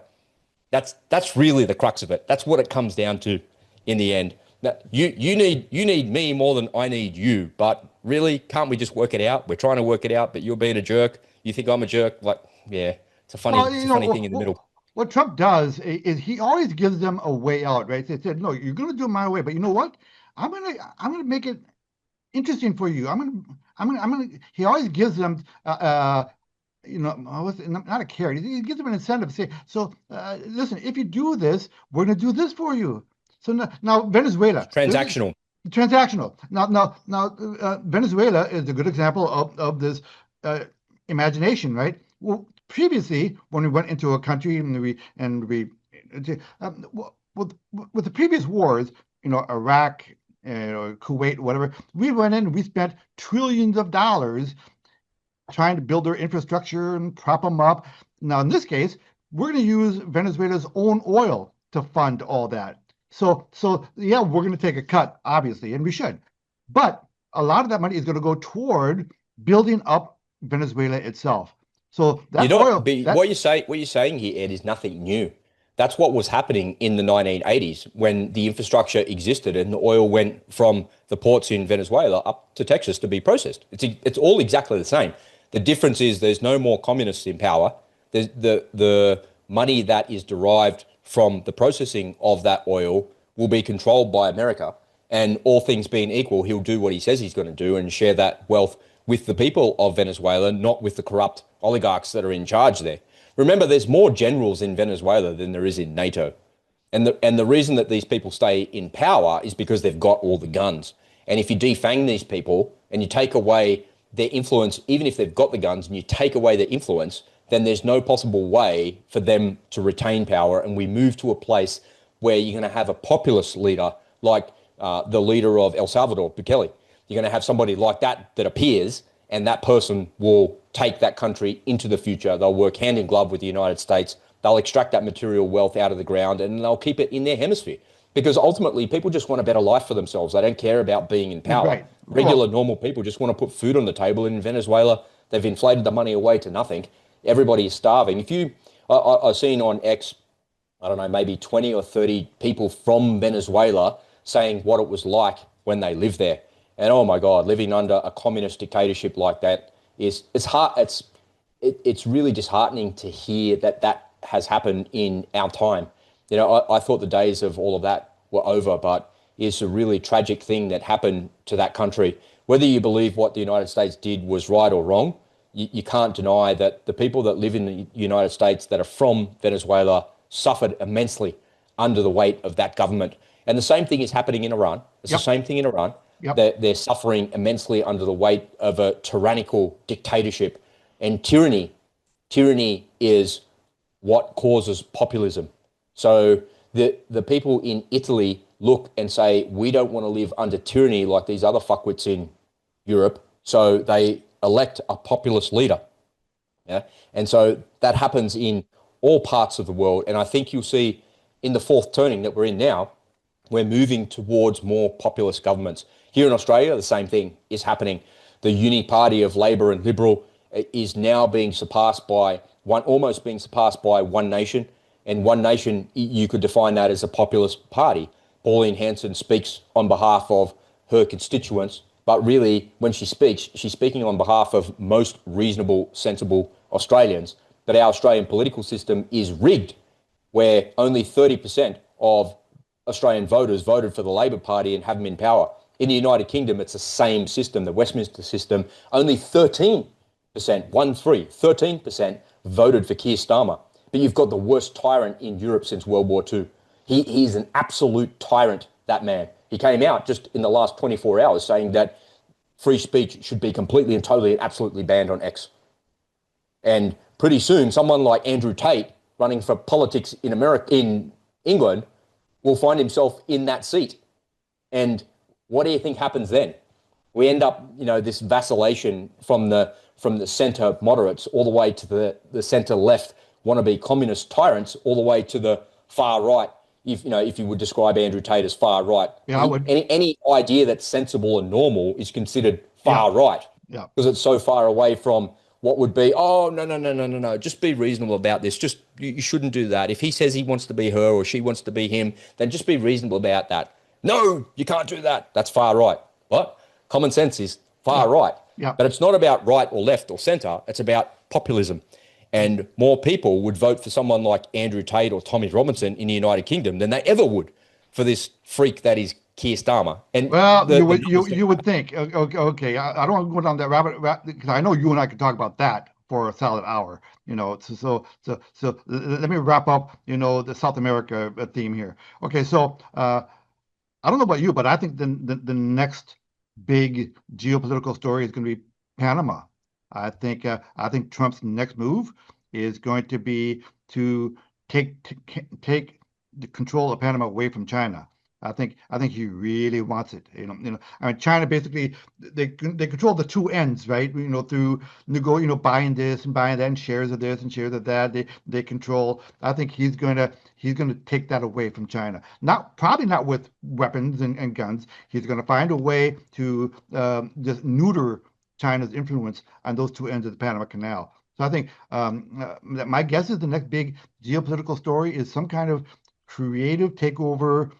That's really the crux of it. That's what it comes down to in the end. Now, you need me more than I need you, but really, can't we just work it out? We're trying to work it out, but you're being a jerk. You think I'm a jerk? Like, yeah, Well, it's a funny thing in the middle. what Trump does is he always gives them a way out, right? They said, no, you're going to do it my way, but you know what? I'm gonna make it interesting for you. He always gives them, not a carrot. He gives them an incentive. Say, so listen, if you do this, we're going to do this for you. So now Venezuela, Transactional. transactional. Now, Venezuela is a good example of this imagination, right? Well, previously, when we went into a country and we With the previous wars, Iraq, Kuwait, whatever, we went in and we spent trillions of dollars trying to build their infrastructure and prop them up. Now, in this case, we're going to use Venezuela's own oil to fund all that. So yeah, we're going to take a cut, obviously, and we should. But a lot of that money is going to go toward building up Venezuela itself. So You're that not, oil, but that what you're saying here, Ed, is nothing new. That's what was happening in the 1980s when the infrastructure existed and the oil went from the ports in Venezuela up to Texas to be processed. It's all exactly the same. The difference is there's no more communists in power. The money that is derived from the processing of that oil will be controlled by America. And all things being equal, he'll do what he says he's going to do and share that wealth with the people of Venezuela, not with the corrupt oligarchs that are in charge there. Remember, there's more generals in Venezuela than there is in NATO. And the reason that these people stay in power is because they've got all the guns. And if you defang these people and you take away their influence, even if they've got the guns and you take away their influence, then there's no possible way for them to retain power. And we move to a place where you're going to have a populist leader like the leader of El Salvador, Bukele. You're going to have somebody like that that appears, and that person will take that country into the future. They'll work hand in glove with the United States. They'll extract that material wealth out of the ground and they'll keep it in their hemisphere. Because ultimately, people just want a better life for themselves. They don't care about being in power. right. Regular, Well, normal people just want to put food on the table. And in Venezuela, they've inflated the money away to nothing. Everybody is starving. I've seen on X, I don't know, maybe 20 or 30 people from Venezuela saying what it was like when they lived there. And oh my God, living under a communist dictatorship like that it's hard. It's really disheartening to hear that that has happened in our time. I thought the days of all of that were over, but it's a really tragic thing that happened to that country. Whether you believe what the United States did was right or wrong, you can't deny that the people that live in the United States that are from Venezuela suffered immensely under the weight of that government. And the same thing is happening in Iran. It's the yep, same thing in Iran. yep, They're suffering immensely under the weight of a tyrannical dictatorship. And tyranny is what causes populism. So the people in Italy look and say, we don't want to live under tyranny like these other fuckwits in Europe. So they elect a populist leader. Yeah. And so that happens in all parts of the world. And I think you'll see in the fourth turning that we're in now, we're moving towards more populist governments. Here in Australia, the same thing is happening. The uni party of Labor and Liberal is now being surpassed by almost being surpassed by One Nation. And One Nation, you could define that as a populist party. Pauline Hanson speaks on behalf of her constituents, but really, when she speaks, she's speaking on behalf of most reasonable, sensible Australians. But our Australian political system is rigged, where only 30% of Australian voters voted for the Labor Party and have them in power. In the United Kingdom, it's the same system, the Westminster system. Only 13%, 13% voted for Keir Starmer. But you've got the worst tyrant in Europe since World War II. He's an absolute tyrant, that man. He came out just in the last 24 hours saying that free speech should be completely and totally and absolutely banned on X. And pretty soon, someone like Andrew Tate running for politics in America, in England, will find himself in that seat. And what do you think happens then? We end up, this vacillation from the centre moderates all the way to the centre left wannabe communist tyrants, all the way to the far right. If you would describe Andrew Tate as far right, yeah, I would, any idea that's sensible and normal is considered yeah, far right yeah, because it's so far away from what would be, oh, no, no, no, no, no, no. Just be reasonable about this. Just, you shouldn't do that. If he says he wants to be her or she wants to be him, then just be reasonable about that. No, you can't do that. That's far right. What? Common sense is far yeah, right. yeah. But it's not about right or left or centre. It's about populism. And more people would vote for someone like Andrew Tate or Tommy Robinson in the United Kingdom than they ever would for this freak that is Keir Starmer. And Well, the you would think. Okay, I don't want to go down that rabbit because I know you and I could talk about that for a solid hour. Let me wrap up. The South America theme here. Okay, so I don't know about you, but I think the next big geopolitical story is going to be Panama. I think Trump's next move is going to be to take the control of Panama away from China. I think he really wants it. I mean, China basically they control the two ends, right? Through buying this and buying that, and shares of this and shares of that. They control. I think he's gonna take that away from China. Not probably not with weapons and guns. He's gonna find a way to just neuter China's influence on those two ends of the Panama Canal. So I think my guess is the next big geopolitical story is some kind of creative takeover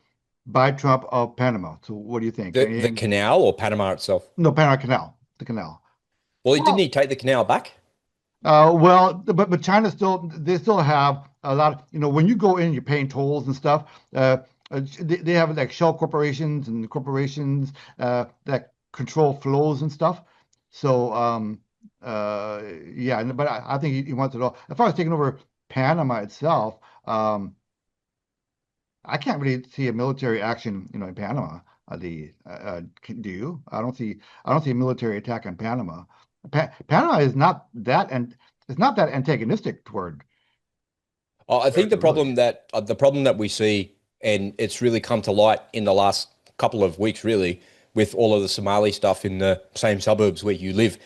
by Trump of Panama. So what do you think? The canal or Panama itself? No, Panama Canal, the canal. Well, didn't Well, he take the canal back? but China still have a lot. When you go in, you're paying tolls and stuff. They have like shell corporations and corporations that control flows and stuff. So yeah, but I think he wants it all. As far as taking over Panama itself, I can't really see a military action, in Panama. Do you? I don't see a military attack on Panama. Panama is not that, and it's not that antagonistic I think toward the US. the problem that we see, and it's really come to light in the last couple of weeks, really, with all of the Somali stuff in the same suburbs where you live,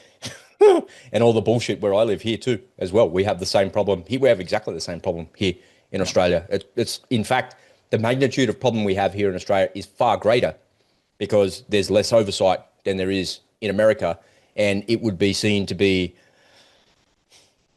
and all the bullshit where I live here too, as well. We have the same problem here. We have exactly the same problem here in Yeah, Australia. It's in fact the magnitude of problem we have here in Australia is far greater because there's less oversight than there is in America, and it would be seen to be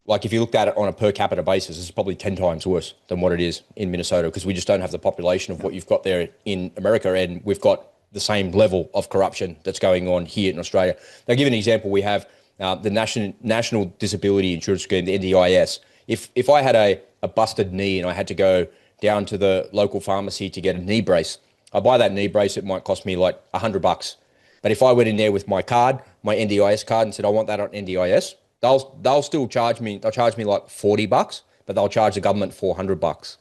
like if you looked at it on a per capita basis, it's probably 10 times worse than what it is in Minnesota because we just don't have the population of what you've got there in America, and we've got the same level of corruption that's going on here in Australia. Now, give an example. We have the National Disability Insurance Scheme, the NDIS. If I had a busted knee and I had to go down to the local pharmacy to get a knee brace, I buy that knee brace, it might cost me like $100. But if I went in there with my card, my NDIS card, and said I want that on NDIS, they'll still charge me. They'll charge me like $40, but they'll charge the government $400.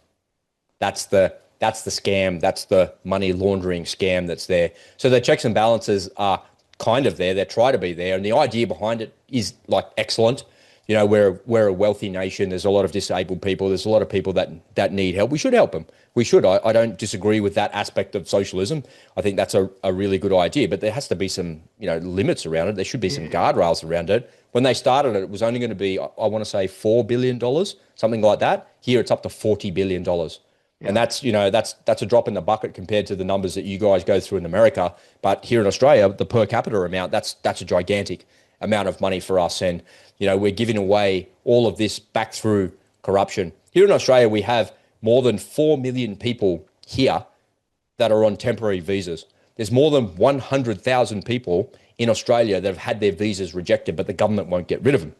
That's the scam. That's the money laundering scam that's there. So the checks and balances are kind of there. They try to be there, and the idea behind it is like excellent. We're a wealthy nation. There's a lot of disabled people. There's a lot of people that need help. We should help them. We should. I don't disagree with that aspect of socialism. I think that's a really good idea, but there has to be some limits around it. There should be some yeah, guardrails around it. When they started it, it was only going to be I want to say $4 billion, something like that. Here it's up to $40 billion. And yeah. that's a drop in the bucket compared to the numbers that you guys go through in America. But here in Australia, the per capita amount, that's a gigantic amount of money for us. And, we're giving away all of this back through corruption. Here in Australia, we have more than 4 million people here that are on temporary visas. There's more than 100,000 people in Australia that have had their visas rejected, but the government won't get rid of them.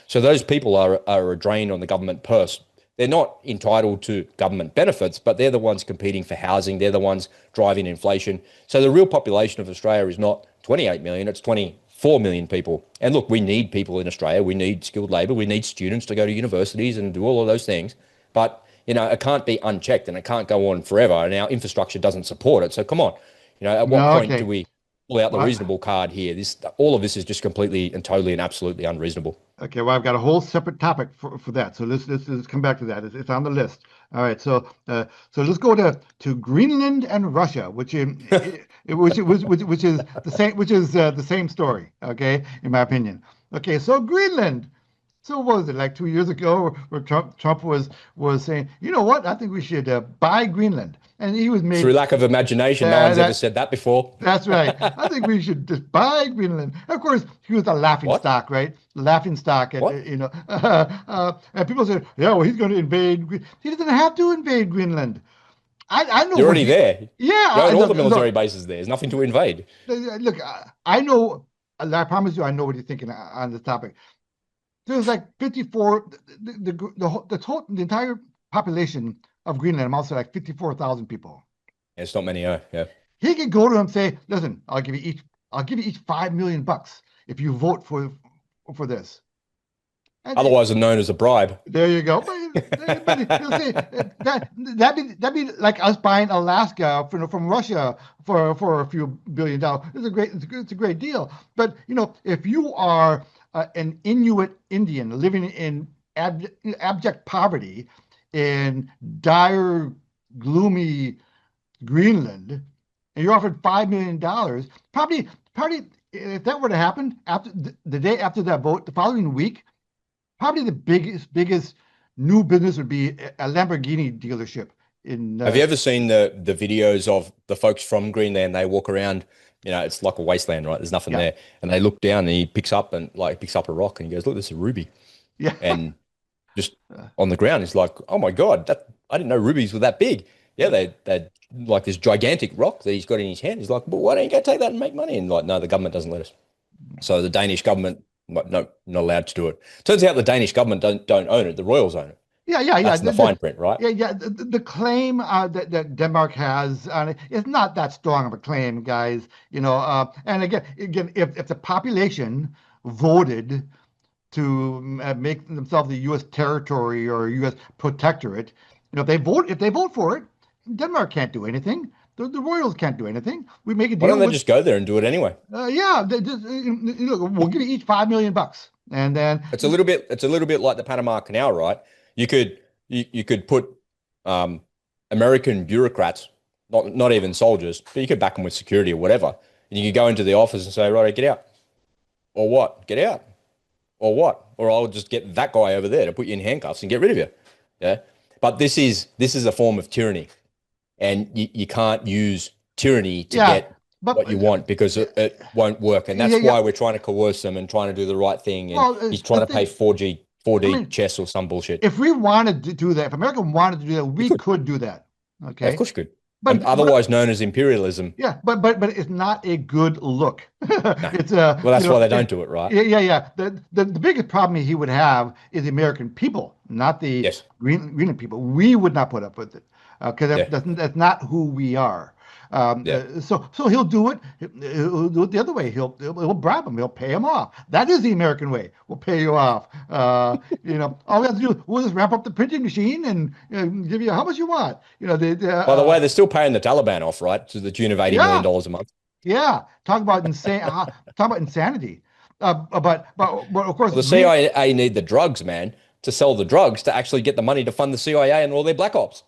So those people are a drain on the government purse. They're not entitled to government benefits, but they're the ones competing for housing. They're the ones driving inflation. So the real population of Australia is not 28 million, it's 24 million people. And look, we need people in Australia. We need skilled labor. We need students to go to universities and do all of those things. But, it can't be unchecked and it can't go on forever. And our infrastructure doesn't support it. So come on, at what No, point do okay. we pull out the Well, reasonable card here? All of this is just completely and totally and absolutely unreasonable. okay, well, I've got a whole separate topic for that. So let's come back to that. It's on the list. All right, so let's go to Greenland and Russia, which is the same story. Okay, in my opinion. Okay, so Greenland. So what was it like 2 years ago where Trump was saying, you know what? I think we should buy Greenland, and he was Through made lack of imagination, no one's ever that said that before. that's right. I think we should just buy Greenland. Of course, he was a laughing What? stock, right? Laughing stock, and What? and people said, "Yeah, well, he's going to invade. He doesn't have to invade Greenland." I know You're what already he. there. Yeah, You own all look, the military look, bases there. There's nothing to invade. look. I know. I promise you, I know what you're thinking on this topic. There's like 54. The entire population of Greenland amounts to like 54,000 people. It's not many. Yeah. He could go to him and say, "Listen, I'll give you each $5 million if you vote for this." And Otherwise, it's known as a bribe. there you go. But he'll say that'd be like us buying Alaska from Russia for a few $1 billion. It's a great deal. But if you are an Inuit Indian living in abject poverty in dire gloomy Greenland, and you're offered $5 million, probably if that were to happen after the day after that vote, the following week, probably the biggest new business would be a Lamborghini dealership in Have you ever seen the videos of the folks from Greenland? They walk around, it's like a wasteland, right? There's nothing yeah, there. And they look down and he picks up a rock and he goes, look, there's a ruby. yeah. And just on the ground, he's like, oh my God, that I didn't know rubies were that big. Yeah, they're like this gigantic rock that he's got in his hand. He's like, but why don't you go take that and make money? And like, no, the government doesn't let us. So the Danish government, like, no, not allowed to do it. Turns out the Danish government don't own it. The royals own it. Yeah. That's in the fine print, right? Yeah. The claim that Denmark has on it is not that strong of a claim, guys. And again, if the population voted to make themselves a U.S. territory or a U.S. protectorate, if they vote for it, Denmark can't do anything. The Royals can't do anything. We make a Why deal don't they with, just go there and do it anyway? yeah, look, we'll give you each $5 million, and then It's a little bit like the Panama Canal, right? You could put um, American bureaucrats, not even soldiers, but you could back them with security or whatever, and you could go into the office and say, right, get out, or what? Get out, or what? Or I'll just get that guy over there to put you in handcuffs and get rid of you. Yeah, but this is a form of tyranny, and you can't use tyranny to yeah, get but what you want because it won't work. And yeah, that's yeah. why we're trying to coerce them and trying to do the right thing. And Well, he's trying the to pay thing, 4G, I 4D mean, chess or some bullshit. if we wanted to do that, if America wanted to do that, You we could. could do that. Yeah, of Okay, course you could. but Otherwise known as imperialism. yeah, but it's not a good look. No. It's Well, that's why they don't do it, right? yeah. The biggest problem he would have is the American people, not the Yes. Greenland people. We would not put up with it because Yeah. that's not who we are. Yeah. So he'll do it. He'll do it the other way. He'll bribe them. He'll pay them off. That is the American way. We'll pay you off. All we have to do, we'll just ramp up the printing machine and give you how much you want. By the way, they're still paying the Taliban off, right? To the tune of $80 million Yeah, dollars a month. yeah. Talk about insane. Talk about insanity. But of course, Well, the CIA need the drugs, man, to sell the drugs to actually get the money to fund the CIA and all their black ops.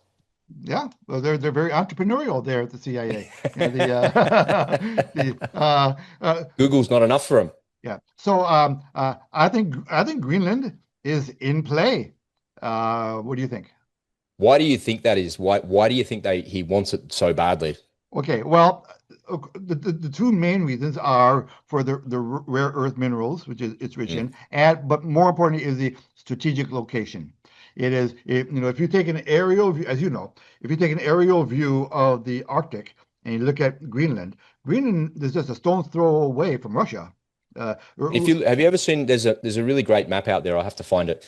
yeah. Well, they're very entrepreneurial there at the CIA. The Google's not enough for them. yeah. So I think Greenland is in play. What do you think? Why do you think that is? Why do you think he wants it so badly? Okay, well, the two main reasons are for the rare earth minerals, which is it's rich Mm. in, and but more importantly is the strategic location. If you take an aerial view, as you know, if you take an aerial view of the Arctic and you look at Greenland is just a stone's throw away from Russia. Uh, If you have you ever seen there's a really great map out there. I have to find it.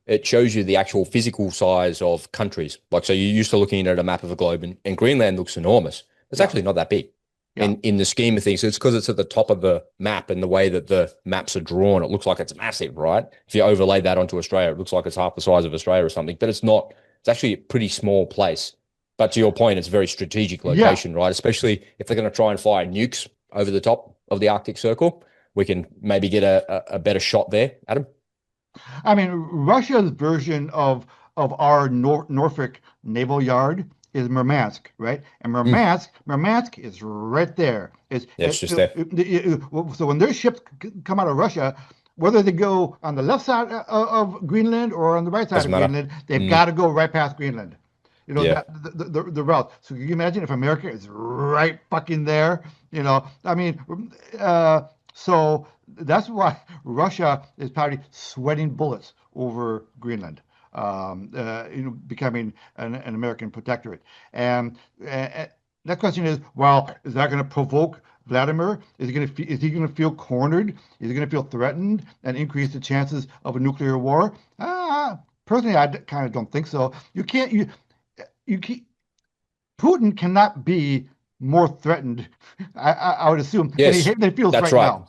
It shows you the actual physical size of countries. Like so, you're used to looking at a map of a globe, and Greenland looks enormous. It's yeah, actually not that big yeah, in the scheme of things. It's because it's at the top of the map and the way that the maps are drawn. It looks like it's massive, right? If you overlay that onto Australia, it looks like it's half the size of Australia or something. But it's not. It's actually a pretty small place. But to your point, it's a very strategic yeah. location, right? Especially if they're going to try and fire nukes over the top of the Arctic Circle, we can maybe get a better shot there, Adam. I mean, Russia's version of our Norfolk Naval Yard is Murmansk, right? And Mm. Murmansk is right there. Yeah, it's just there. So when their ships come out of Russia, whether they go on the left side of Greenland or on the right side Doesn't of matter. Greenland, they've Mm. got to go right past Greenland. Yeah. That the route. So can you imagine if America is right fucking there? I mean, so that's why Russia is probably sweating bullets over Greenland, becoming an American protectorate. And that question is, well, is that going to provoke Vladimir? Is he going to feel cornered? Is he going to feel threatened and increase the chances of a nuclear war? Personally, I kind of don't think so. You can't, Putin cannot be more threatened, I would assume, Yes, than he feels that's right right. now.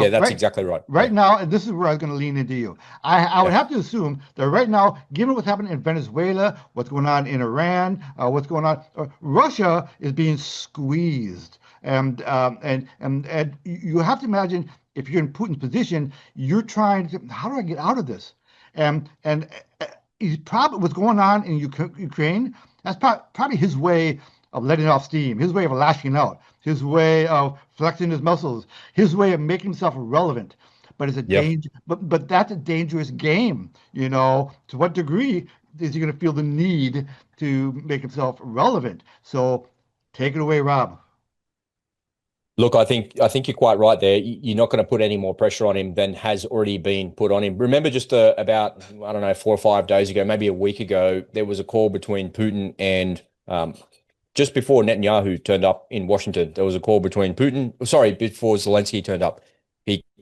Yeah, that's Right, exactly right. right Yeah. now, and this is where I was going to lean into you. I would Yeah. have to assume that right now, given what's happening in Venezuela, what's going on in Iran, what's going on, Russia is being squeezed, and you have to imagine if you're in Putin's position, you're trying to, how do I get out of this? And he's probably what's going on in Ukraine. That's probably his way of letting off steam, his way of lashing out, his way of flexing his muscles, his way of making himself relevant. But it's a Yep. danger. But that's a dangerous game. To what degree is he going to feel the need to make himself relevant? So take it away, Rob. Look, I think you're quite right there. You're not going to put any more pressure on him than has already been put on him. Remember, just about I don't know 4 or 5 days ago, maybe a week ago, there was a call between Putin and just before Netanyahu turned up in Washington. There was a call between Putin. Sorry, before Zelensky turned up,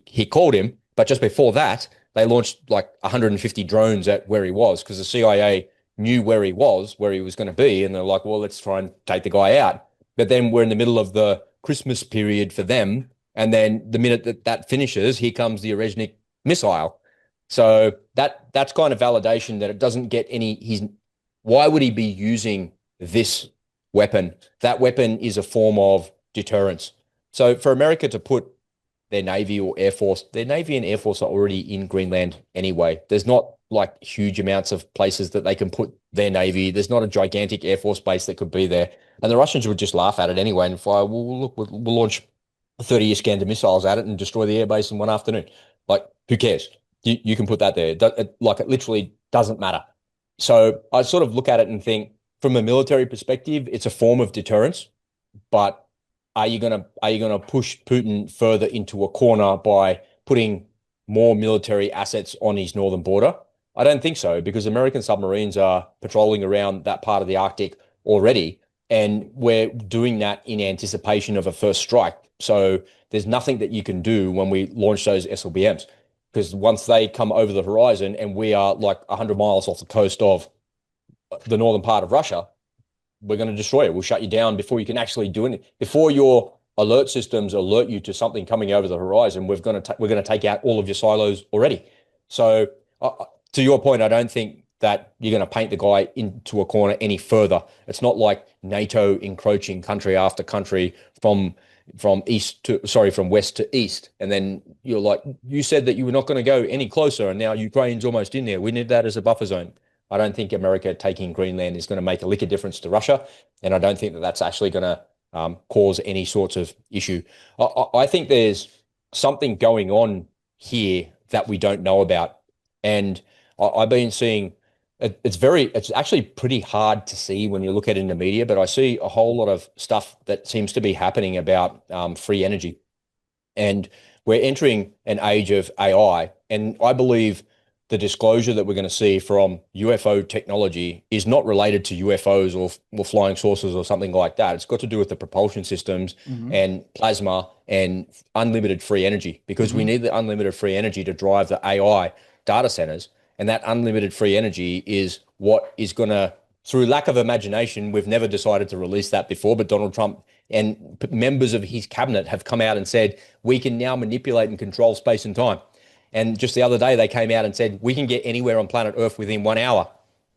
he called him, but just before that, they launched like 150 drones at where he was because the CIA knew where he was going to be, and they're like, well, let's try and take the guy out. But then we're in the middle of the Christmas period for them. And then the minute that finishes, here comes the Orezhnik missile. So that's kind of validation that it doesn't get any. Why would he be using this weapon? That weapon is a form of deterrence. So for America to put their Navy or Air Force, their Navy and Air Force are already in Greenland anyway. There's not like huge amounts of places that they can put their Navy. There's not a gigantic Air Force base that could be there. And the Russians would just laugh at it anyway and fire, well, look, we'll launch 30 Iskander missiles at it and destroy the airbase in one afternoon. Like, who cares? You can put that there. It literally doesn't matter. So I sort of look at it and think, from a military perspective, it's a form of deterrence, but are you gonna push Putin further into a corner by putting more military assets on his northern border? I don't think so, because American submarines are patrolling around that part of the Arctic already, and we're doing that in anticipation of a first strike. So there's nothing that you can do when we launch those SLBMs, because once they come over the horizon and we are like 100 miles off the coast of the northern part of Russia, we're going to destroy it. We'll shut you down before you can actually do anything. Before your alert systems alert you to something coming over the horizon, we're going to take out all of your silos already. So to your point, I don't think that you're going to paint the guy into a corner any further. It's not like NATO encroaching country after country from west to east, and then you're like, you said that you were not going to go any closer, and now Ukraine's almost in there. We need that as a buffer zone. I don't think America taking Greenland is going to make a lick of difference to Russia, and I don't think that that's actually going to cause any sorts of issue. I think there's something going on here that we don't know about, and I've been seeing it's actually pretty hard to see when you look at it in the media, but I see a whole lot of stuff that seems to be happening about free energy, and we're entering an age of AI, and I believe the disclosure that we're going to see from UFO technology is not related to UFOs or flying saucers or something like that. It's got to do with the propulsion systems Hmm. and plasma and unlimited free energy, because we Hmm. need the unlimited free energy to drive the AI data centers. And that unlimited free energy is what is going to, through lack of imagination, we've never decided to release that before, but Donald Trump and members of his cabinet have come out and said, we can now manipulate and control space and time. And just the other day, they came out and said, we can get anywhere on planet Earth within 1 hour.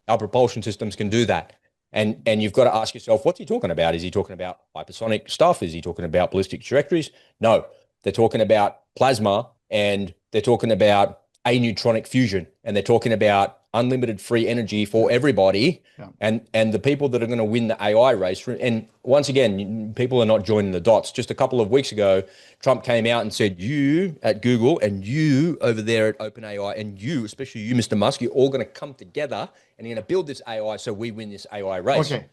Our propulsion systems can do that. And you've got to ask yourself, what's he talking about? Is he talking about hypersonic stuff? Is he talking about ballistic trajectories? No, they're talking about plasma, and they're talking about aneutronic fusion, and they're talking about unlimited free energy for everybody. Yeah. And the people that are going to win the AI race. And once again, people are not joining the dots. Just a couple of weeks ago, Trump came out and said, you at Google and you over there at OpenAI and you, especially you, Mr. Musk, you're all going to come together and you're going to build this AI so we win this AI race. Okay.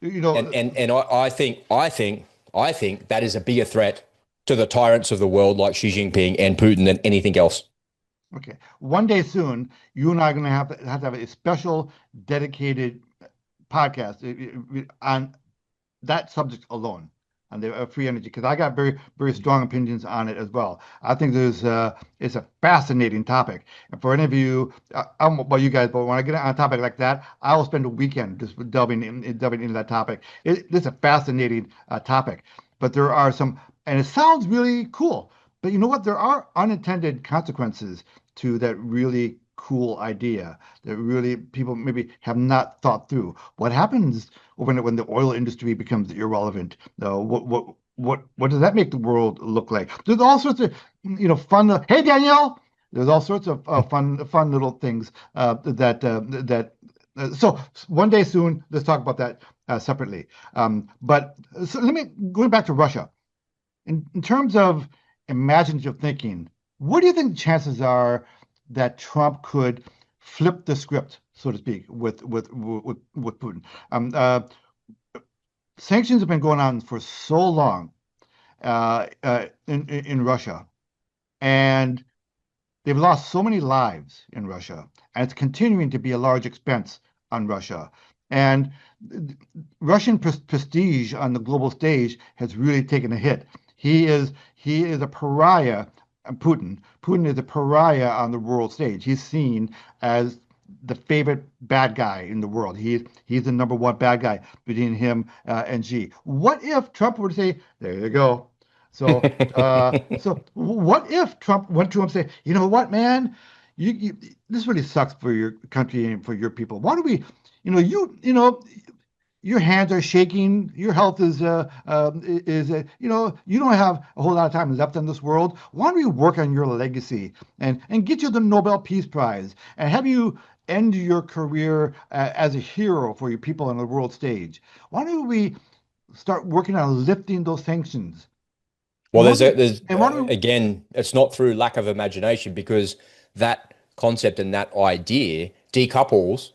And I think that is a bigger threat to the tyrants of the world like Xi Jinping and Putin than anything else. Okay. One day soon, you and I are going to have a special dedicated podcast on that subject alone, on the free energy, because I got very, very strong opinions on it as well. I think it's a fascinating topic. And for any of you, I don't know about you guys, but when I get on a topic like that, I will spend a weekend just delving into that topic. It's a fascinating topic, but there are some, and it sounds really cool. But you know what? There are unintended consequences to that really cool idea that really people maybe have not thought through. What happens when the oil industry becomes irrelevant? What does that make the world look like? There's all sorts of fun. Hey Danielle, there's all sorts of fun little things that. So one day soon, let's talk about that. separately. But so let me going back to Russia. In terms of imaginative thinking, what do you think the chances are that Trump could flip the script, so to speak, with Putin? Sanctions have been going on for so long in Russia, and they've lost so many lives in Russia, and it's continuing to be a large expense on Russia. And Russian prestige on the global stage has really taken a hit. He is a pariah. Putin is a pariah on the world stage. He's seen as the favorite bad guy in the world. He's the number one bad guy between him and Xi. What if Trump were to say, "There you go"? So what if Trump went to him and say, "You know what, man? This really sucks for your country and for your people. Why don't we, your hands are shaking. Your health is you don't have a whole lot of time left in this world. Why don't we work on your legacy and get you the Nobel Peace Prize and have you end your career as a hero for your people on the world stage? Why don't we start working on lifting those sanctions? Well, And why don't we, there's and why don't we, again, it's not through lack of imagination because that concept and that idea decouples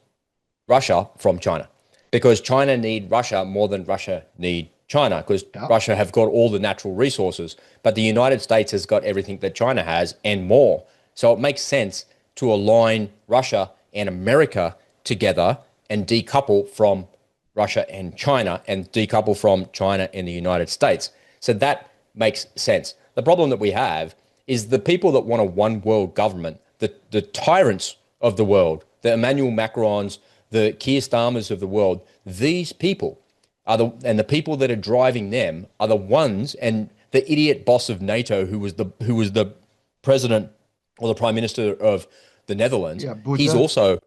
Russia from China because China need Russia more than Russia need China because yeah, Russia have got all the natural resources, but the United States has got everything that China has and more. So it makes sense to align Russia and America together and decouple from Russia and China and decouple from China and the United States. So that makes sense. The problem that we have is the people that want a one world government, the tyrants of the world, the Emmanuel Macrons, the Keir Starmers of the world, these people and the people that are driving them are the ones, and the idiot boss of NATO who was the president or the prime minister of the Netherlands, yeah, he's Buddha. also,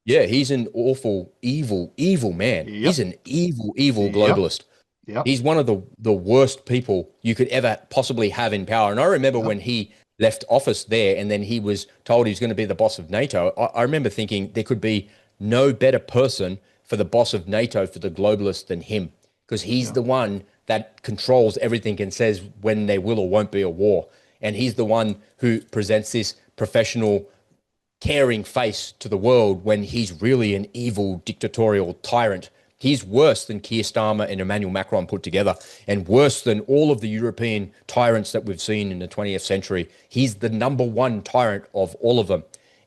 yeah, he's an awful, evil man. He's Yep, an evil yep, globalist. yep, He's one of the worst people you could ever possibly have in power. And I remember yep, when he left office there and then he was told he was going to be the boss of NATO. I remember thinking there could be no better person for the boss of NATO for the globalists than him because he's yep, the one that controls everything and says when there will or won't be a war. And he's the one who presents this professional caring face to the world when he's really an evil dictatorial tyrant. He's worse than Keir Starmer and Emmanuel Macron put together, and worse than all of the European tyrants that we've seen in the 20th century. He's the number one tyrant of all of them.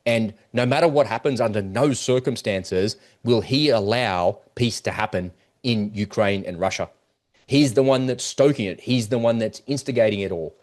And no matter what happens, under no circumstances will he allow peace to happen in Ukraine and Russia. He's the one that's stoking it. He's the one that's instigating it all.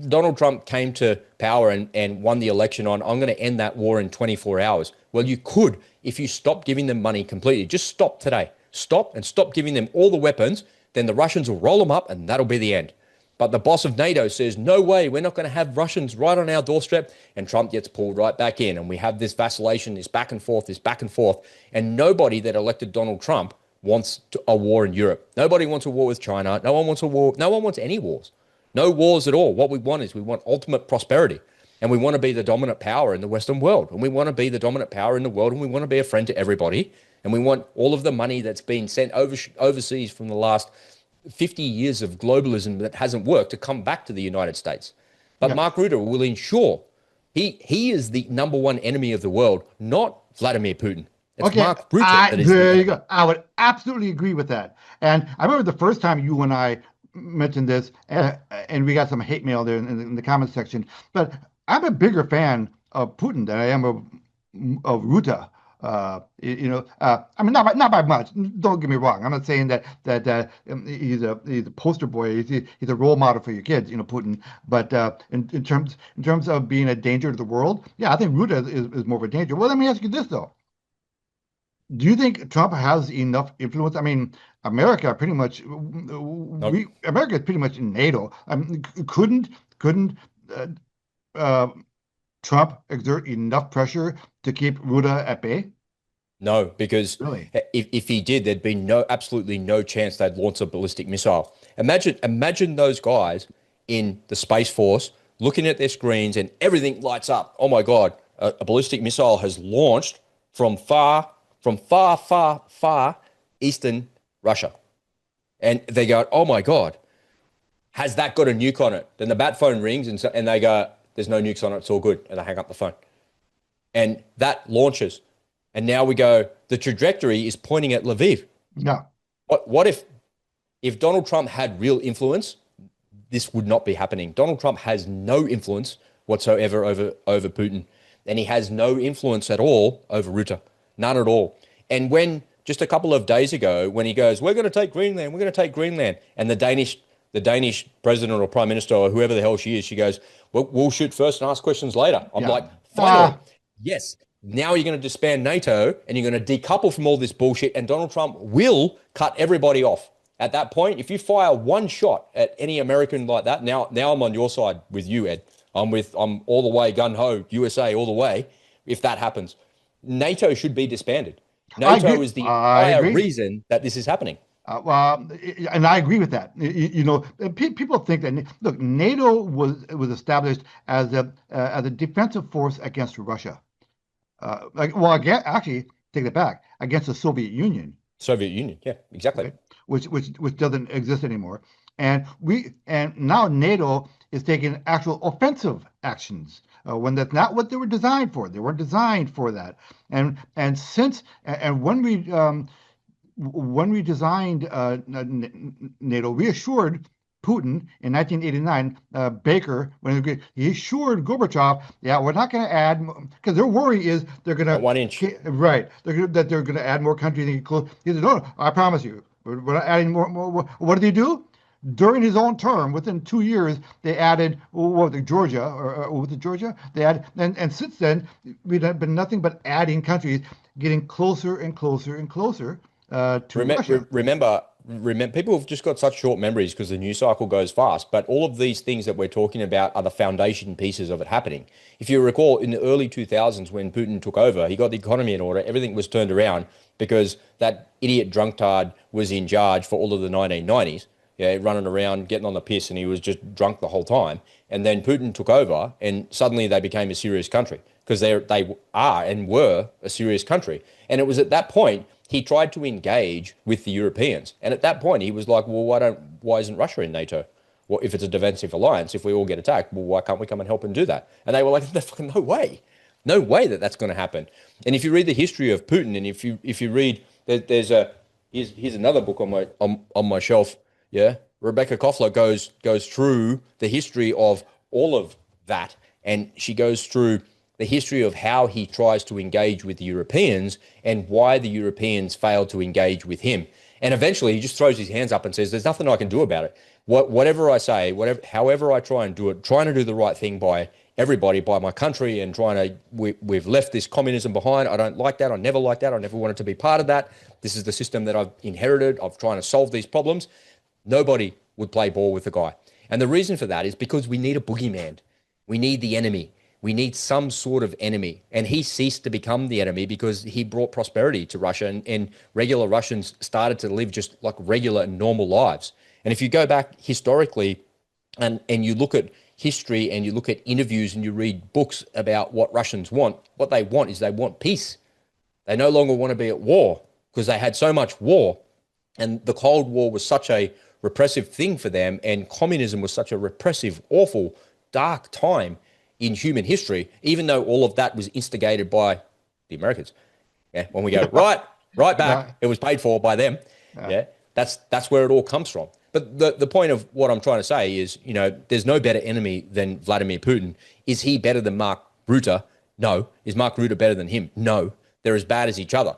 Donald Trump came to power and won the election on, I'm going to end that war in 24 hours. Well, you could if you stop giving them money completely. Just stop today. Stop giving them all the weapons. Then the Russians will roll them up and that'll be the end. But the boss of NATO says, no way, we're not going to have Russians right on our doorstep. And Trump gets pulled right back in. And we have this vacillation, this back and forth, this back and forth. And nobody that elected Donald Trump wants a war in Europe. Nobody wants a war with China. No one wants a war. No one wants any wars. No wars at all. What we want is we want ultimate prosperity. And we want to be the dominant power in the Western world. And we want to be the dominant power in the world. And we want to be a friend to everybody. And we want all of the money that's been sent overseas from the last 50 years of globalism that hasn't worked to come back to the United States. But yeah. Mark Rutte will ensure he is the number one enemy of the world, not Vladimir Putin. It's Okay, Mark Rutte that is the there you enemy. go. I would absolutely agree with that. And I remember the first time you and I mentioned this, and we got some hate mail there in the comments section. But I'm a bigger fan of Putin than I am of Ruta. I mean, not by much. Don't get me wrong. I'm not saying that he's a poster boy. He's a role model for your kids, Putin. But in terms of being a danger to the world, yeah, I think Ruta is more of a danger. Well, let me ask you this though: do you think Trump has enough influence? I mean, Nope. America is pretty much in NATO. I mean, couldn't uh, uh, Trump exert enough pressure to keep Ruda at bay? No, because Really? if he did, there'd be absolutely no chance they'd launch a ballistic missile. Imagine those guys in the Space Force looking at their screens and everything lights up. Oh my God, a ballistic missile has launched from far, far eastern Russia. And they go, oh my God, has that got a nuke on it? Then the bat phone rings and they go, there's no nukes on it, it's all good. And they hang up the phone. And that launches. And now we go, the trajectory is pointing at Lviv. Yeah. What if Donald Trump had real influence, this would not be happening. Donald Trump has no influence whatsoever over Putin. And he has no influence at all over Rutte. None at all. And when just a couple of days ago, when he goes, we're going to take Greenland, we're going to take Greenland. And the Danish president or prime minister or whoever the hell she is, she goes, we'll shoot first and ask questions later. I'm like, finally, yes. Now you're going to disband NATO and you're going to decouple from all this bullshit, and Donald Trump will cut everybody off. At that point, if you fire one shot at any American like that, now I'm on your side with you, Ed. I'm all the way gun-ho, USA all the way. If that happens, NATO should be disbanded. NATO is the entire reason that this is happening. And I agree with that. People think that, look, NATO was established as a defensive force against Russia. Actually, take it back, against the Soviet Union. Soviet Union, yeah, exactly. Okay? Which doesn't exist anymore. And now NATO is taking actual offensive actions when that's not what they were designed for. They weren't designed for that. And when we designed NATO, we assured Putin in 1989, Baker, when he assured Gorbachev, yeah, we're not going to add, because their worry is they're going to 1 inch, right? That they're going to add more countries. He said, no, I promise you, we're not adding more. What did he do? During his own term, within 2 years, they added Georgia, or was it Georgia? They added, and since then, we've been nothing but adding countries, getting closer and closer and closer to Russia. Remember, people have just got such short memories because the news cycle goes fast. But all of these things that we're talking about are the foundation pieces of it happening. If you recall, in the early 2000s, when Putin took over, he got the economy in order. Everything was turned around because that idiot drunkard was in charge for all of the 1990s. Yeah, running around, getting on the piss, and he was just drunk the whole time. And then Putin took over, and suddenly they became a serious country because they are and were a serious country. And it was at that point he tried to engage with the Europeans. And at that point he was like, well, why isn't Russia in NATO? Well, if it's a defensive alliance, if we all get attacked, well, why can't we come and help and do that? And they were like, no way. No way that's going to happen. And if you read the history of Putin, and if you read, here's another book on my shelf. Yeah, Rebecca Koffler goes through the history of all of that, and she goes through the history of how he tries to engage with the Europeans and why the Europeans failed to engage with him. And eventually he just throws his hands up and says, there's nothing I can do about it. Whatever I say, however I try and do it, trying to do the right thing by everybody, by my country, and we've left this communism behind. I don't like that. I never liked that. I never wanted to be part of that. This is the system that I've inherited of trying to solve these problems. Nobody would play ball with the guy. And the reason for that is because we need a boogeyman. We need the enemy. We need some sort of enemy. And he ceased to become the enemy because he brought prosperity to Russia, and regular Russians started to live just like regular and normal lives. And if you go back historically and you look at history and you look at interviews and you read books about what Russians want, what they want is they want peace. They no longer want to be at war because they had so much war. And the Cold War was such a repressive thing for them, and communism was such a repressive, awful, dark time in human history, even though all of that was instigated by the Americans. Yeah, when we go right back, it was paid for by them. Yeah, that's where it all comes from. But the point of what I'm trying to say is, there's no better enemy than Vladimir Putin. Is he better than Mark Rutte? No. Is Mark Rutte better than him? No. They're as bad as each other.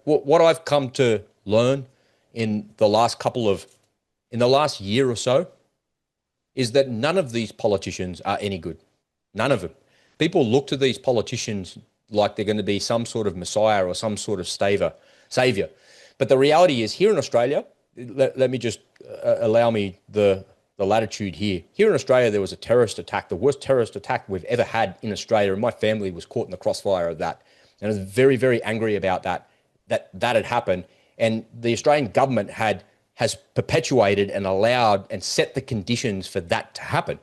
What I've come to learn in the last year or so is that none of these politicians are any good. None of them. People look to these politicians like they're going to be some sort of messiah or some sort of savior. But the reality is, here in Australia, let me just allow me the latitude here. Here in Australia, there was a terrorist attack, the worst terrorist attack we've ever had in Australia, and my family was caught in the crossfire of that. And I was very, very angry about that had happened. And the Australian government has perpetuated and allowed and set the conditions for that to happen.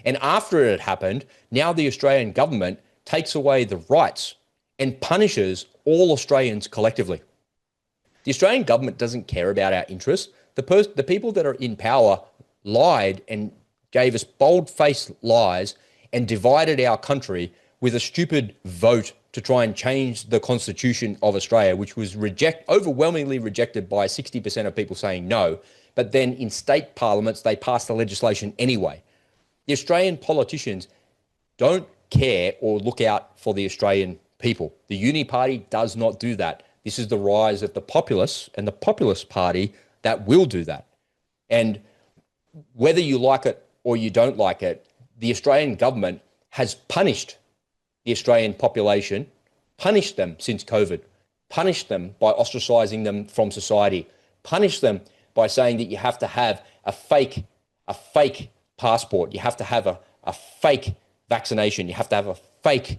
And after it had happened, now the Australian government takes away the rights and punishes all Australians collectively. The Australian government doesn't care about our interests. The people that are in power lied and gave us bold-faced lies and divided our country with a stupid vote to try and change the constitution of Australia, which was overwhelmingly rejected by 60% of people saying no. But then in state parliaments, they passed the legislation anyway. The Australian politicians don't care or look out for the Australian people. The Uni Party does not do that. This is the rise of the populists and the populist party that will do that. And whether you like it or you don't like it, the Australian government has punished the Australian population, punished them since COVID, punished them by ostracizing them from society, punished them by saying that you have to have a fake passport, you have to have a fake vaccination, you have to have a fake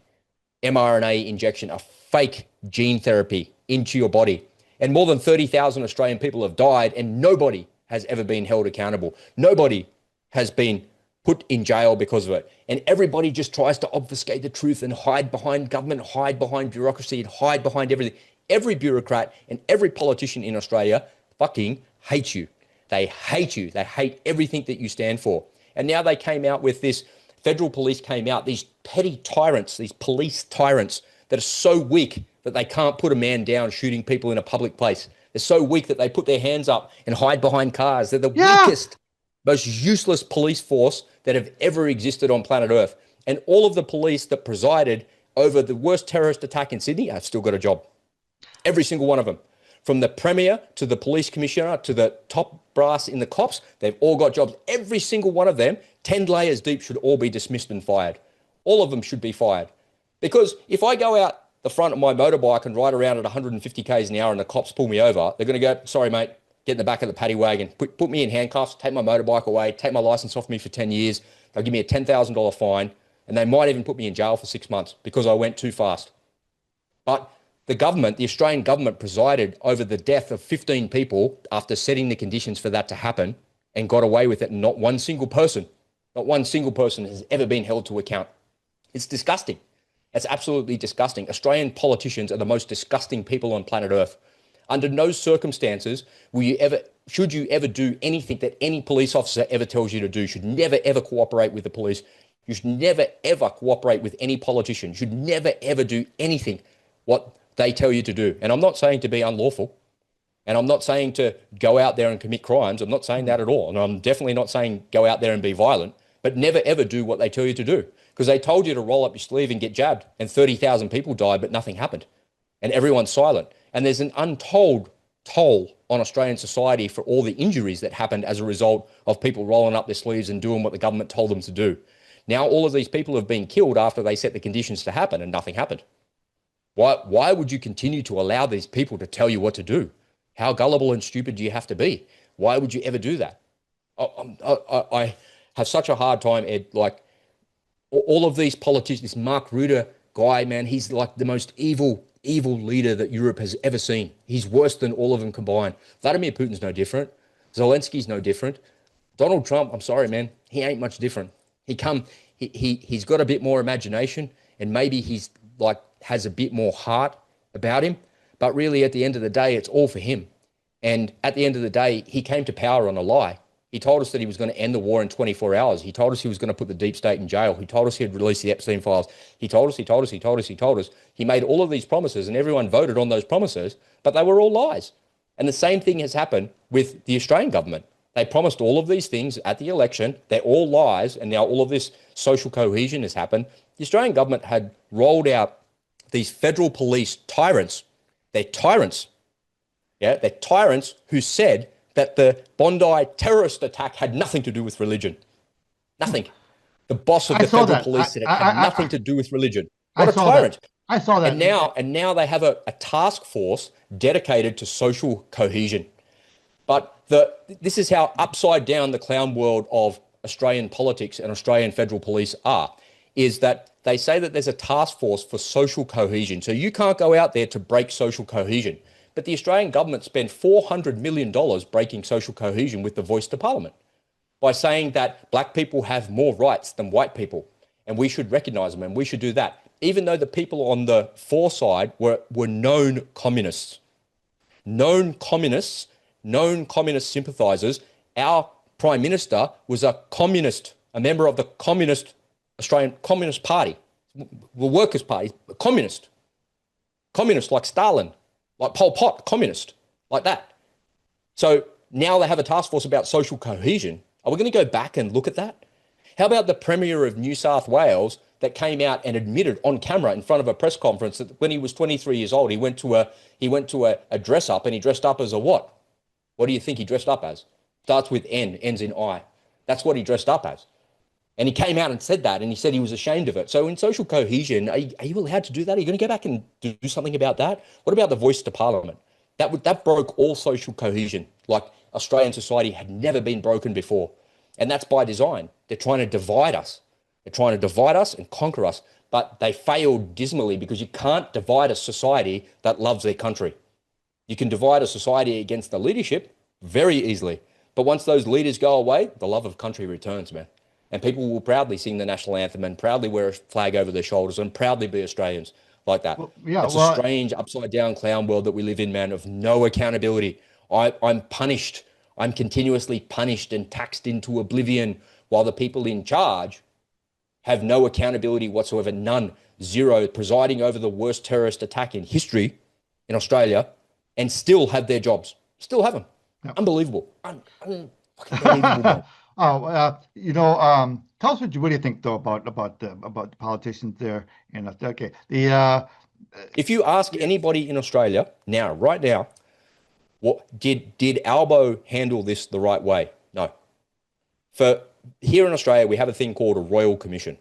mRNA injection, a fake gene therapy into your body. And more than 30,000 Australian people have died, and nobody has ever been held accountable. Nobody has been put in jail because of it. And everybody just tries to obfuscate the truth and hide behind government, hide behind bureaucracy, and hide behind everything. Every bureaucrat and every politician in Australia fucking hates you. They hate you. They hate everything that you stand for. And now they came out with this, federal police came out, these petty tyrants, these police tyrants that are so weak that they can't put a man down shooting people in a public place. They're so weak that they put their hands up and hide behind cars. They're the weakest, most useless police force that have ever existed on planet Earth. And all of the police that presided over the worst terrorist attack in Sydney have still got a job. Every single one of them. From the Premier to the Police Commissioner to the top brass in the cops, they've all got jobs. Every single one of them, 10 layers deep, should all be dismissed and fired. All of them should be fired. Because if I go out the front of my motorbike and ride around at 150 k's an hour and the cops pull me over, they're going to go, sorry, mate, get in the back of the paddy wagon, put me in handcuffs, take my motorbike away, take my license off me for 10 years. They'll give me a $10,000 fine, and they might even put me in jail for 6 months because I went too fast. But the government, the Australian government, presided over the death of 15 people after setting the conditions for that to happen and got away with it. And not one single person has ever been held to account. It's disgusting. It's absolutely disgusting. Australian politicians are the most disgusting people on planet Earth. Under no circumstances should you ever do anything that any police officer ever tells you to do. You should never, ever cooperate with the police. You should never, ever cooperate with any politician. You should never, ever do anything what they tell you to do. And I'm not saying to be unlawful. And I'm not saying to go out there and commit crimes. I'm not saying that at all. And I'm definitely not saying go out there and be violent. But never, ever do what they tell you to do. Because they told you to roll up your sleeve and get jabbed. And 30,000 people died, but nothing happened. And everyone's silent. And there's an untold toll on Australian society for all the injuries that happened as a result of people rolling up their sleeves and doing what the government told them to do. Now all of these people have been killed after they set the conditions to happen and nothing happened. Why would you continue to allow these people to tell you what to do? How gullible and stupid do you have to be? Why would you ever do that? I have such a hard time, Ed, like all of these politicians, this Mark Rutte guy, man, he's like the most evil leader that Europe has ever seen. He's worse than all of them combined. Vladimir Putin's no different. Zelensky's no different. Donald Trump, I'm sorry, man, he ain't much different. He's got a bit more imagination and maybe he's like has a bit more heart about him. But really, at the end of the day, it's all for him. And at the end of the day, he came to power on a lie. He told us that he was going to end the war in 24 hours. He told us he was going to put the deep state in jail. He told us he'd release the Epstein files. He told us. He made all of these promises and everyone voted on those promises, but they were all lies. And the same thing has happened with the Australian government. They promised all of these things at the election. They're all lies. And now all of this social cohesion has happened. The Australian government had rolled out these federal police tyrants. They're tyrants. Yeah, they're tyrants who said that the Bondi terrorist attack had nothing to do with religion. Nothing. The boss of the federal police said it had nothing to do with religion. What a tyrant. I saw that. And now they have a task force dedicated to social cohesion. But this is how upside down the clown world of Australian politics and Australian federal police are, is that they say that there's a task force for social cohesion. So you can't go out there to break social cohesion. But the Australian government spent $400 million breaking social cohesion with the voice to parliament by saying that black people have more rights than white people and we should recognise them and we should do that, even though the people on the for side were known communists. known communists, known communist sympathizers. Our Prime Minister was a communist, a member of the Australian Communist Party, the Workers' Party, communist like Stalin, like Pol Pot, communist, like that. So now they have a task force about social cohesion. Are we going to go back and look at that? How about the Premier of New South Wales that came out and admitted on camera in front of a press conference that when he was 23 years old, he went to a dress up, and he dressed up as a what? What do you think he dressed up as? Starts with N, ends in I. That's what he dressed up as. And he came out and said that, and he said he was ashamed of it. So in social cohesion, are you allowed to do that? Are you going to go back and do something about that? What about the voice to parliament? That broke all social cohesion, like Australian society had never been broken before. And that's by design. They're trying to divide us. They're trying to divide us and conquer us. But they failed dismally, because you can't divide a society that loves their country. You can divide a society against the leadership very easily. But once those leaders go away, the love of country returns, man. And people will proudly sing the national anthem and proudly wear a flag over their shoulders and proudly be Australians like that. It's a strange upside down clown world that we live in, man, of no accountability. I'm punished. I'm continuously punished and taxed into oblivion, while the people in charge have no accountability whatsoever, none, zero, presiding over the worst terrorist attack in history in Australia, and still have their jobs. Still have them. Yep. Unbelievable. Unbelievable. Tell us what do you think though about the politicians there? And okay, if you ask anybody in Australia now, right now, what did Albo handle this the right way? No. For here in Australia, we have a thing called a Royal Commission.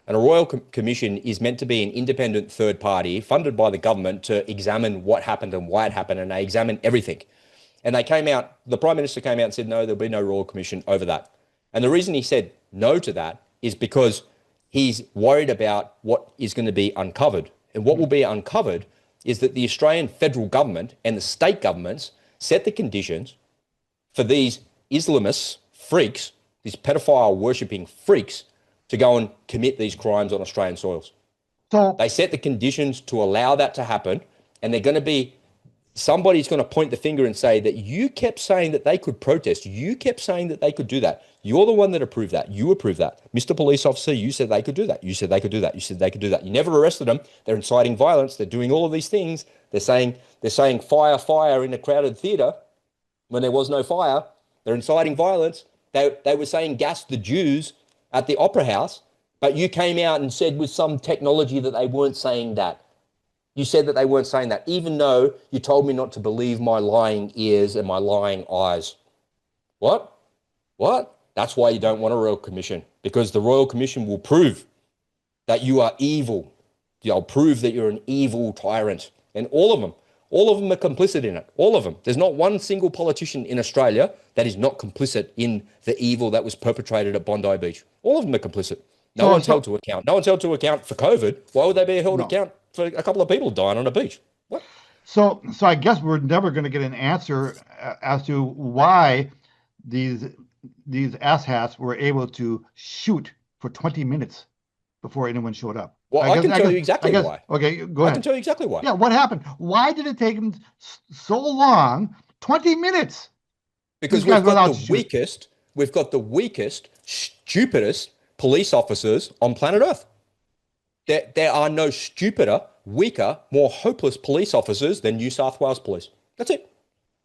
And a Royal Commission is meant to be an independent third party funded by the government to examine what happened and why it happened, and they examine everything. And they came out, the Prime Minister came out and said, no, there'll be no Royal Commission over that. And the reason he said no to that is because he's worried about what is going to be uncovered. And what will be uncovered is that the Australian federal government and the state governments set the conditions for these Islamists, freaks, these pedophile worshipping freaks, to go and commit these crimes on Australian soils. So they set the conditions to allow that to happen, and they're going to be, somebody's going to point the finger and say that you kept saying that they could protest. You kept saying that they could do that. You're the one that approved that. You approved that. Mr. Police Officer, you said they could do that. You said they could do that. You said they could do that. You never arrested them. They're inciting violence. They're doing all of these things. They're saying fire, fire in a crowded theater when there was no fire. They're inciting violence. They were saying gas the Jews at the Opera House, but you came out and said with some technology that they weren't saying that. You said that they weren't saying that, even though you told me not to believe my lying ears and my lying eyes. What? That's why you don't want a Royal Commission, because the Royal Commission will prove that you are evil. They'll prove that you're an evil tyrant. And all of them are complicit in it. All of them. There's not one single politician in Australia that is not complicit in the evil that was perpetrated at Bondi Beach. All of them are complicit. No one's held to account. No one's held to account for COVID. Why would they be held to account for a couple of people dying on a beach? What? So I guess we're never going to get an answer as to why these asshats were able to shoot for 20 minutes before anyone showed up. Well, I can tell you exactly why. Okay, go ahead. I can tell you exactly why. Yeah, what happened? Why did it take them so long? 20 minutes. Because we've got the weakest, stupidest police officers on planet Earth. There are no stupider, weaker, more hopeless police officers than New South Wales police. That's it.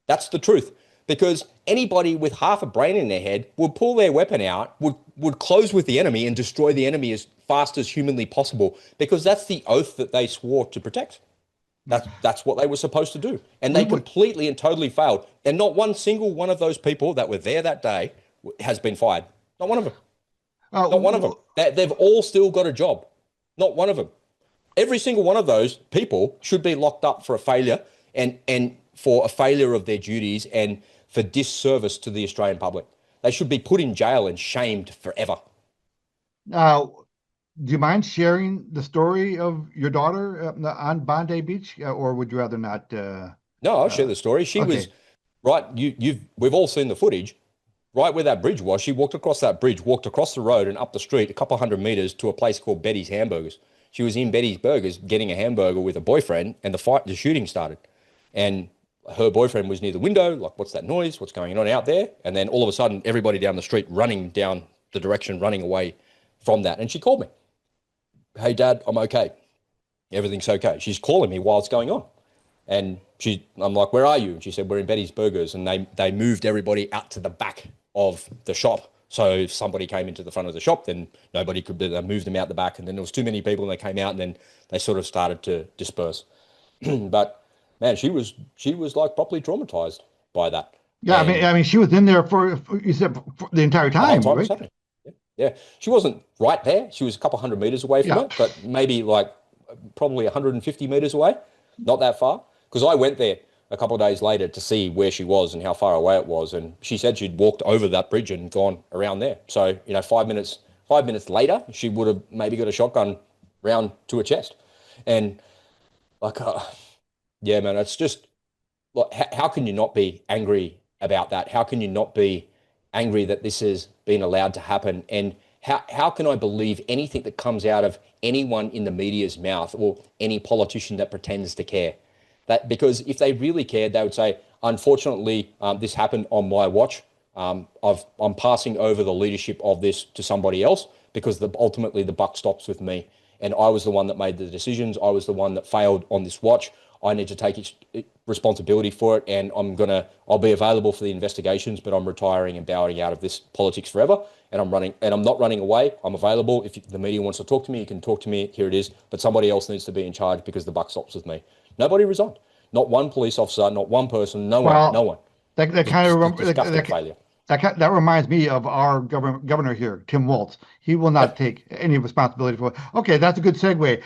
That's the truth. Because anybody with half a brain in their head would pull their weapon out, would close with the enemy and destroy the enemy as fast as humanly possible, because that's the oath that they swore to protect. That's what they were supposed to do. And they completely and totally failed. And not one single one of those people that were there that day has been fired. Not one of them. Not one of them. They've all still got a job. Not one of them. Every single one of those people should be locked up for a failure and for a failure of their duties and for disservice to the Australian public. They should be put in jail and shamed forever. Now, do you mind sharing the story of your daughter on Bondi Beach, or would you rather not? No, I'll share the story. She was right. We've all seen the footage. Right where that bridge was, she walked across that bridge, walked across the road and up the street a couple hundred meters to a place called Betty's Hamburgers. She was in Betty's Burgers getting a hamburger with a boyfriend, and the shooting started. And her boyfriend was near the window, like, what's that noise? What's going on out there? And then all of a sudden, everybody down the street running down the direction, running away from that. And she called me, hey, Dad, I'm okay. Everything's okay. She's calling me while it's going on. And I'm like, where are you? And she said, we're in Betty's Burgers. And they moved everybody out to the back of the shop. So if somebody came into the front of the shop, then nobody could, they moved them out the back. And then there was too many people and they came out and then they sort of started to disperse. But man, she was like properly traumatized by that. Yeah, And I mean, she was in there you said for the entire the whole time, time it was right? happening. Yeah. Yeah. She wasn't right there. She was a couple hundred meters away from Yeah. it, but maybe like probably 150 meters away, not that far. Because I went there a couple of days later to see where she was and how far away it was. And she said she'd walked over that bridge and gone around there. So, 5 minutes later, she would have maybe got a shotgun round to her chest. And like, yeah, man, it's just like, how can you not be angry about that? How can you not be angry that this has been allowed to happen? And how can I believe anything that comes out of anyone in the media's mouth or any politician that pretends to care? That because if they really cared, they would say, unfortunately, this happened on my watch. I'm passing over the leadership of this to somebody else because ultimately the buck stops with me. And I was the one that made the decisions. I was the one that failed on this watch. I need to take responsibility for it, and I'll be available for the investigations, but I'm retiring and bowing out of this politics forever. And I'm not running away. I'm available. If the media wants to talk to me, you can talk to me. Here it is. But somebody else needs to be in charge because the buck stops with me. Nobody resigned. Not one police officer, not one person, no one, no Well, one. that kind Just of disgusting failure. that reminds me of our governor here, Tim Walz. He will not Yep. take any responsibility for it. Okay, that's a good segue.